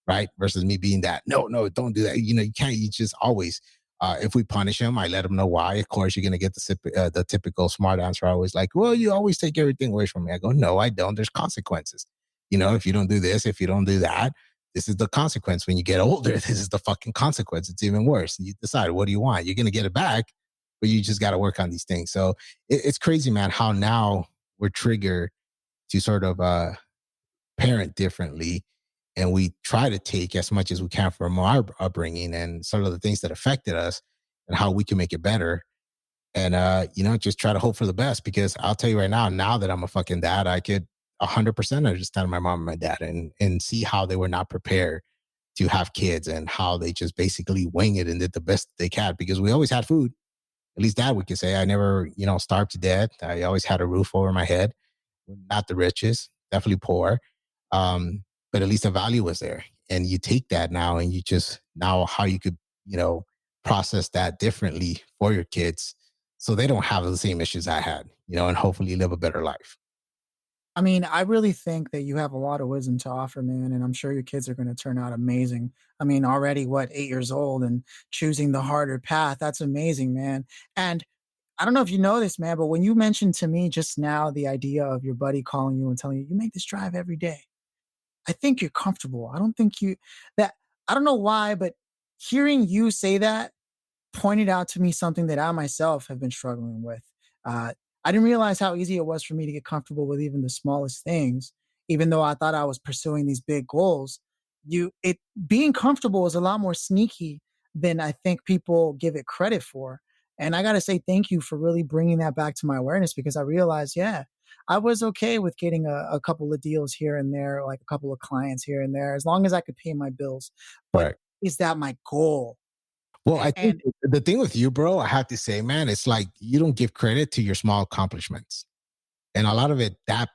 Right. Versus me being that, no, no, don't do that. You know, you can't, you just always, if we punish him, I let him know why. Of course, you're going to get the typical smart answer. Always like, well, you always take everything away from me. I go, no, I don't. There's consequences. You know, if you don't do this, if you don't do that, this is the consequence. When you get older, this is the fucking consequence. It's even worse. You decide, what do you want? You're going to get it back, but you just got to work on these things. So it's crazy, man, how now we're triggered to sort of parent differently. And we try to take as much as we can from our upbringing and sort of the things that affected us and how we can make it better. And, you know, just try to hope for the best, because I'll tell you right now that I'm a fucking dad, I could 100% understand my mom and my dad and see how they were not prepared to have kids and how they just basically wing it and did the best they can, because we always had food. At least that we could say. I never, you know, starved to death. I always had a roof over my head. Not the richest, definitely poor. But at least the value was there. And you take that now and you just, now how you could, you know, process that differently for your kids so they don't have the same issues I had, you know, and hopefully live a better life. I mean, I really think that you have a lot of wisdom to offer, man, and I'm sure your kids are going to turn out amazing. I mean, already what, 8 years old and choosing the harder path. That's amazing, man. And I don't know if you know this, man, but when you mentioned to me just now the idea of your buddy calling you and telling you, you make this drive every day, I think you're comfortable. I don't think you, that, I don't know why, but hearing you say that pointed out to me something that I myself have been struggling with. Uh, I didn't realize how easy it was for me to get comfortable with even the smallest things, even though I thought I was pursuing these big goals. It being comfortable is a lot more sneaky than I think people give it credit for. And I got to say thank you for really bringing that back to my awareness, because I realized, yeah, I was okay with getting a couple of deals here and there, like a couple of clients here and there, as long as I could pay my bills. But Right. is that my goal? Well, And, I think and the thing with you, bro, I have to say, man, it's like you don't give credit to your small accomplishments. And a lot of it, that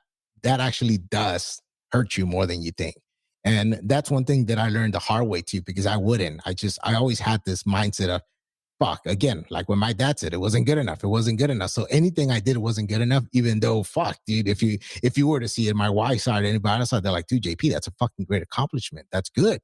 actually does hurt you more than you think. And that's one thing that I learned the hard way too, because I always had this mindset of, fuck, again, like when my dad said it wasn't good enough, it wasn't good enough. So anything I did wasn't good enough, even though, fuck, dude, if you were to see it, my wife side, anybody else side, they're like, dude, JP, that's a fucking great accomplishment. That's good.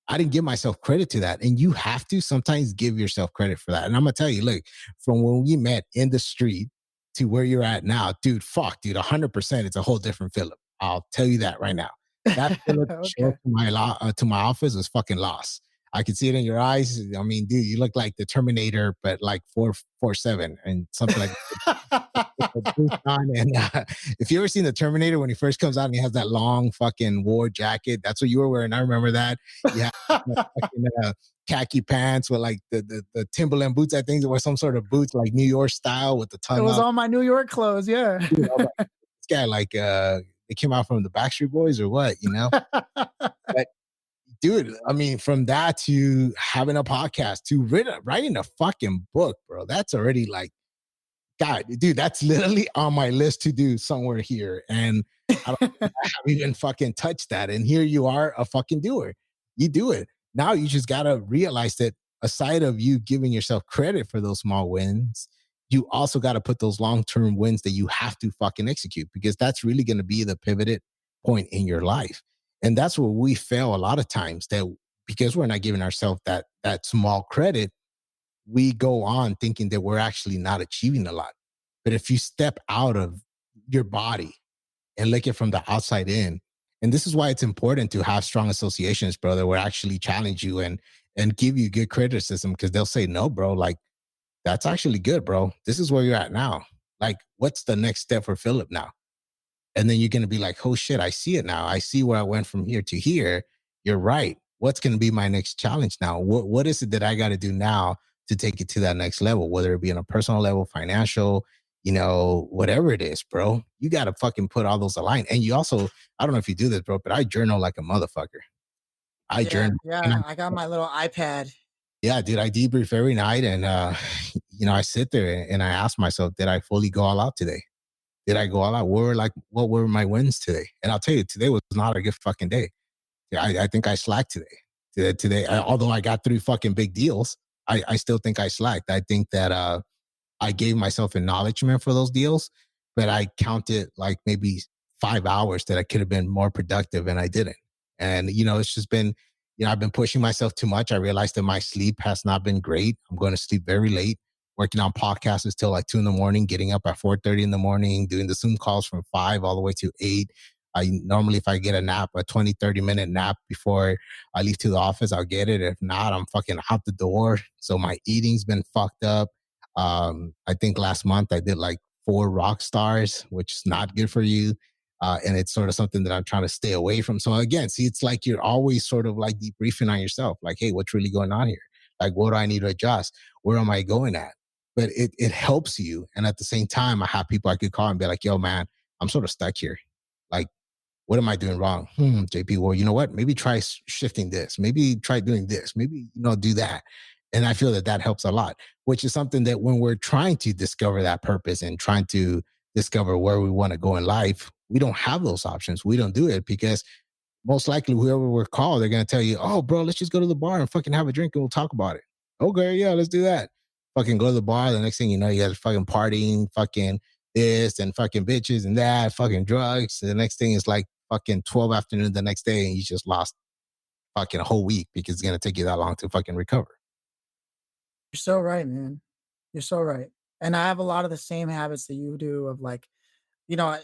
I didn't give myself credit to that. And you have to sometimes give yourself credit for that. And I'm gonna tell you, look, from when we met in the street to where you're at now, dude, fuck, dude, 100%, it's a whole different Philip. I'll tell you that right now. That Philip showed okay. up to my office was fucking lost. I could see it in your eyes. I mean, dude, you look like the Terminator, but like 447 and something like with the boots on. And if you ever seen the Terminator when he first comes out and he has that long fucking war jacket, that's what you were wearing. I remember that. You had fucking, khaki pants with like the Timberland boots. I think there were some sort of boots like New York style with the It tongue was up. all my New York clothes, yeah. You know, like, this guy like it came out from the Backstreet Boys or what? You know, but dude, I mean, from that to having a podcast to writing a fucking book, bro, that's already like God, dude, that's literally on my list to do somewhere here. And I don't think I haven't even fucking touched that. And here you are, a fucking doer. You do it. Now you just gotta realize that aside of you giving yourself credit for those small wins, you also gotta put those long-term wins that you have to fucking execute, because that's really gonna be the pivoted point in your life. And that's where we fail a lot of times, that because we're not giving ourselves that small credit, we go on thinking that we're actually not achieving a lot. But if you step out of your body and look at it from the outside in, and this is why it's important to have strong associations, bro, that will actually challenge you and give you good criticism, because they'll say, no, bro, like that's actually good, bro. This is where you're at now. Like, what's the next step for Philip now? And then you're going to be like, oh shit, I see it now. I see where I went from here to here. You're right. What's going to be my next challenge now? What is it that I got to do now to take it to that next level, whether it be on a personal level, financial, you know, whatever it is, bro? You got to fucking put all those aligned. And you also, I don't know if you do this, bro, but I journal like a motherfucker. I Yeah, journal. And yeah, I got my little iPad. yeah, dude, I debrief every night. And, you know, I sit there and I ask myself, did I fully go all out today? Did I go all out? What were my wins today? And I'll tell you, today was not a good fucking day. I think I slacked today. Although I got 3 fucking big deals, I still think I slacked. I think that I gave myself acknowledgement for those deals, but I counted like maybe 5 hours that I could have been more productive and I didn't. And, it's just been, I've been pushing myself too much. I realized that my sleep has not been great. I'm going to sleep very late, working on podcasts till like 2 in the morning, getting up at 4:30 in the morning, doing the Zoom calls from 5 all the way to 8. I normally, if I get a nap, a 20, 30-minute nap before I leave to the office, I'll get it. If not, I'm fucking out the door. So my eating's been fucked up. I think last month I did like 4 rock stars, which is not good for you. And it's sort of something that I'm trying to stay away from. So again, see, it's like you're always sort of like debriefing on yourself. Like, hey, what's really going on here? Like, what do I need to adjust? Where am I going at? But it helps you. And at the same time, I have people I could call and be like, yo, man, I'm sort of stuck here. Like, what am I doing wrong? JP, well, you know what? Maybe try shifting this. Maybe try doing this. Maybe, do that. And I feel that that helps a lot, which is something that when we're trying to discover that purpose and trying to discover where we want to go in life, we don't have those options. We don't do it because most likely whoever we're called, they're going to tell you, oh, bro, let's just go to the bar and fucking have a drink and we'll talk about it. Okay, yeah, let's do that. Fucking go to the bar. The next thing you know, you guys are fucking partying, fucking this and fucking bitches and that, fucking drugs. The next thing is like fucking 12 afternoon the next day and you just lost fucking a whole week because it's going to take you that long to fucking recover. You're so right, man. You're so right. And I have a lot of the same habits that you do of like, you know,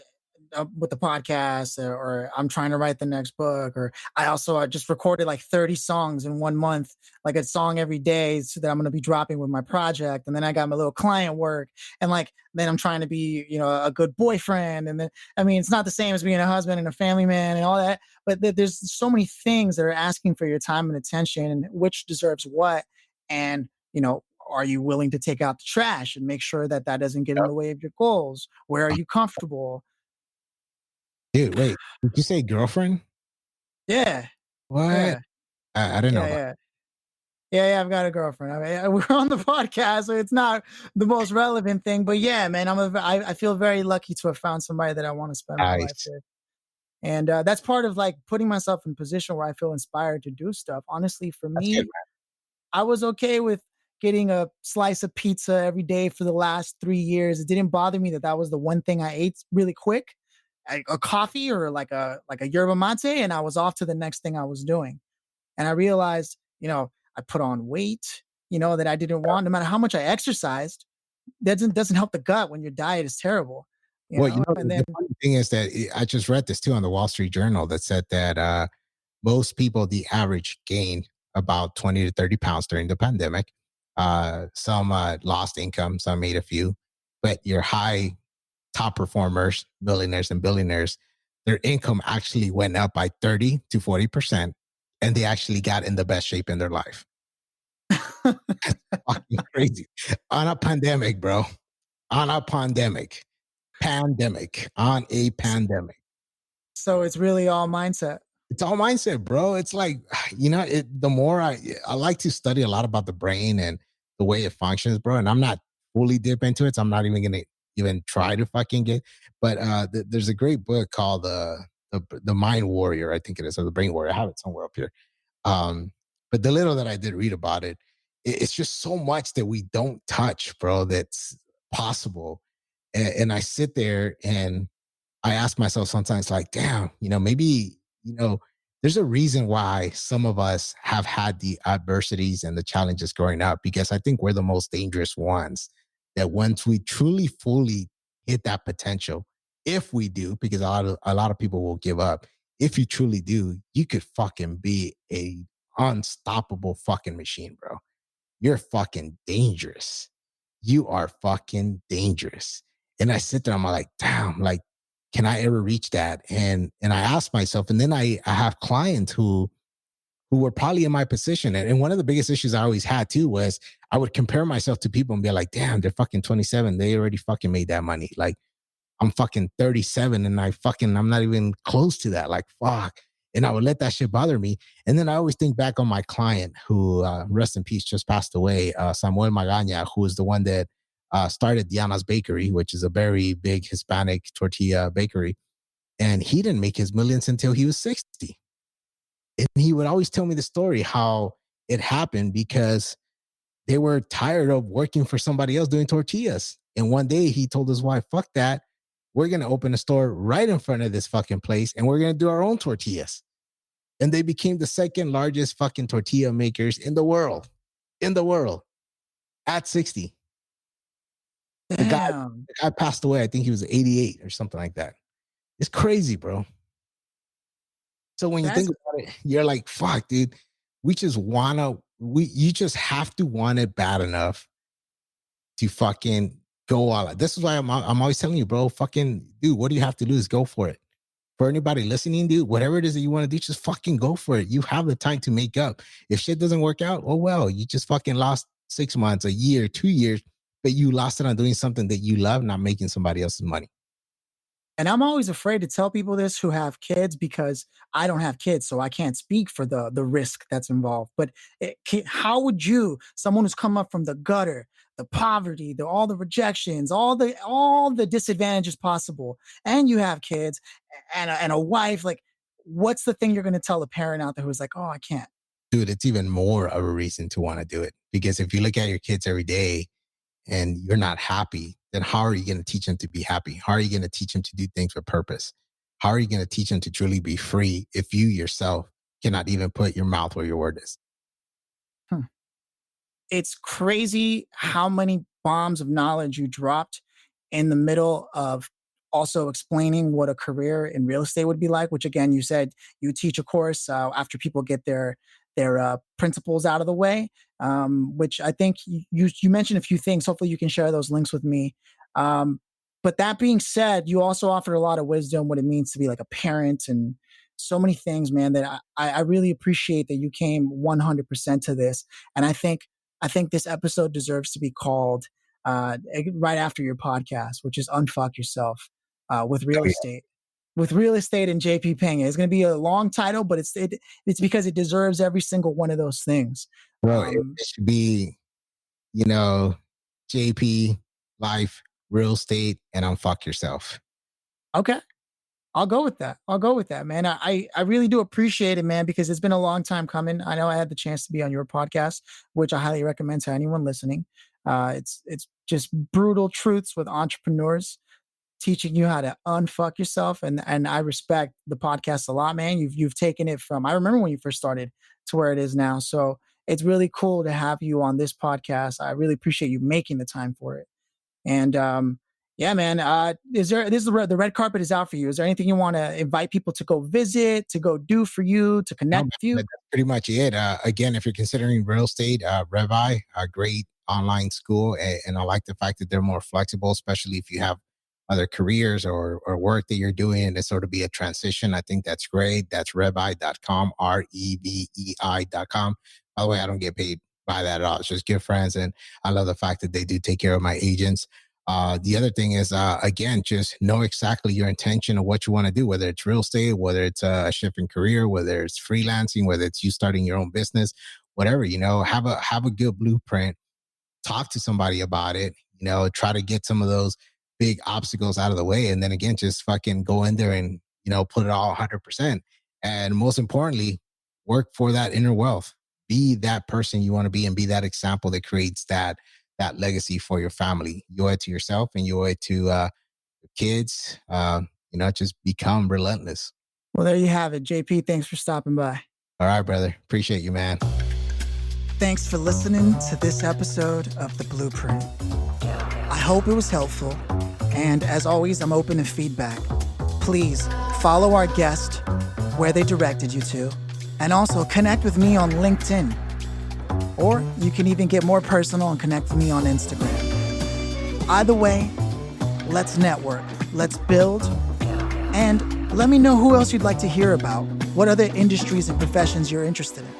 with the podcast or I'm trying to write the next book or I also just recorded like 30 songs in 1 month, like a song every day so that I'm going to be dropping with my project. And then I got my little client work and like, then I'm trying to be, a good boyfriend. And then, I mean, it's not the same as being a husband and a family man and all that, but there's so many things that are asking for your time and attention and which deserves what. And, are you willing to take out the trash and make sure that that doesn't get in Yep. the way of your goals? Where are you comfortable? Dude, wait, did you say girlfriend? Yeah, What? yeah, I didn't know yeah, about yeah. Yeah, I've got a girlfriend. I mean, we're on the podcast, so it's not the most relevant thing, but yeah, man, I feel very lucky to have found somebody that I want to spend my that. life Nice. with. And that's part of like putting myself in a position where I feel inspired to do stuff. Honestly, for That's good, me, I was okay with getting a slice of pizza every day for the last 3 years. It didn't bother me that that was the one thing I ate really quick, a coffee or like a yerba mate, and I was off to the next thing I was doing. And I realized, I put on weight, that I didn't want. No matter how much I exercised, that doesn't help the gut when your diet is terrible, Well, And the then funny thing is that I just read this too on the Wall Street Journal that said that most people, the average, gained about 20 to 30 pounds during the pandemic. Some lost income, some made a few, but your high top performers, millionaires and billionaires, their income actually went up by 30 to 40%, and they actually got in the best shape in their life. Fucking crazy. On a pandemic, bro. On a pandemic. On a pandemic. so it's really all mindset. It's all mindset, bro. It's like, the more I like to study a lot about the brain and the way it functions, bro. And I'm not fully dip into it. So I'm not even going to even try to fucking get, but there's a great book called the Mind Warrior, I think it is, or the Brain Warrior. I have it somewhere up here. Um, but the little that I did read about it, it's just so much that we don't touch, bro, that's possible. And I sit there and I ask myself sometimes, like, damn, maybe, there's a reason why some of us have had the adversities and the challenges growing up, because I think we're the most dangerous ones. That once we truly, fully hit that potential, if we do, because a lot of people will give up. If you truly do, you could fucking be a unstoppable fucking machine, bro. You're fucking dangerous. You are fucking dangerous. And I sit there, I'm like, damn, like, can I ever reach that? And I ask myself, and then I have clients who were probably in my position. And one of the biggest issues I always had too was I would compare myself to people and be like, damn, they're fucking 27. They already fucking made that money. Like, I'm fucking 37 and I'm not even close to that. Like, fuck. And I would let that shit bother me. And then I always think back on my client who, rest in peace, just passed away, Samuel Magaña, who is the one that started Diana's Bakery, which is a very big Hispanic tortilla bakery. And he didn't make his millions until he was 60. And he would always tell me the story how it happened because they were tired of working for somebody else doing tortillas. And one day he told his wife, fuck that. We're going to open a store right in front of this fucking place and we're going to do our own tortillas. And they became the second largest fucking tortilla makers in the world. At 60. Damn. The guy passed away. I think he was 88 or something like that. It's crazy, bro. So when you think about it, you're like, fuck, dude, you just have to want it bad enough to fucking go all out. This is why I'm always telling you, bro, fucking dude, what do you have to do is go for it. For anybody listening, dude, whatever it is that you want to do, just fucking go for it. You have the time to make up. If shit doesn't work out, oh well, you just fucking lost 6 months, a year, 2 years, but you lost it on doing something that you love, not making somebody else's money. And I'm always afraid to tell people this who have kids because I don't have kids, so I can't speak for the risk that's involved. But how would you, someone who's come up from the gutter, the poverty, all the rejections, all the disadvantages possible, and you have kids and a wife, like, what's the thing you're going to tell a parent out there who's like, oh, I can't? Dude, it's even more of a reason to want to do it. Because if you look at your kids every day and you're not happy, then how are you going to teach them to be happy? How are you going to teach them to do things with purpose? How are you going to teach them to truly be free if you yourself cannot even put your mouth where your word is? It's crazy how many bombs of knowledge you dropped in the middle of also explaining what a career in real estate would be like, which again, you said you teach a course after people get their principles out of the way, which I think you mentioned a few things. Hopefully you can share those links with me. But that being said, you also offered a lot of wisdom, what it means to be like a parent and so many things, man, that I really appreciate that you came 100% to this. And I think this episode deserves to be called right after your podcast, which is Unfuck Yourself with Real Estate. With Real Estate and JP Pena. It's going to be a long title, but it's because it deserves every single one of those things. Bro, it should be, JP, Life, Real Estate, and Unfuck Yourself. Okay. I'll go with that, man. I really do appreciate it, man, because it's been a long time coming. I know I had the chance to be on your podcast, which I highly recommend to anyone listening. It's just brutal truths with entrepreneurs, teaching you how to unfuck yourself. And I respect the podcast a lot, man. You've taken it from, I remember when you first started to where it is now. So it's really cool to have you on this podcast. I really appreciate you making the time for it. And yeah, man, the red carpet is out for you. Is there anything you want to invite people to go visit, to go do for you, to connect with you? That's pretty much it. Again, if you're considering real estate, Revi, a great online school. And I like the fact that they're more flexible, especially if you have other careers or work that you're doing and it's sort of be a transition. I think that's great. That's revi.com, REVEI.com. By the way, I don't get paid by that at all. It's just good friends. And I love the fact that they do take care of my agents. The other thing is, again, just know exactly your intention of what you want to do, whether it's real estate, whether it's a shift in career, whether it's freelancing, whether it's you starting your own business, whatever, have a good blueprint, talk to somebody about it, try to get some of those big obstacles out of the way. And then again, just fucking go in there and, put it all 100%. And most importantly, work for that inner wealth. Be that person you want to be and be that example that creates that legacy for your family. You owe it to yourself and you owe it to your kids. Just become relentless. Well, there you have it. JP, thanks for stopping by. All right, brother. Appreciate you, man. Thanks for listening to this episode of The Blueprint. I hope it was helpful. And as always, I'm open to feedback. Please follow our guest where they directed you to, and also connect with me on LinkedIn. Or you can even get more personal and connect with me on Instagram. Either way, let's network, let's build, and let me know who else you'd like to hear about, what other industries and professions you're interested in.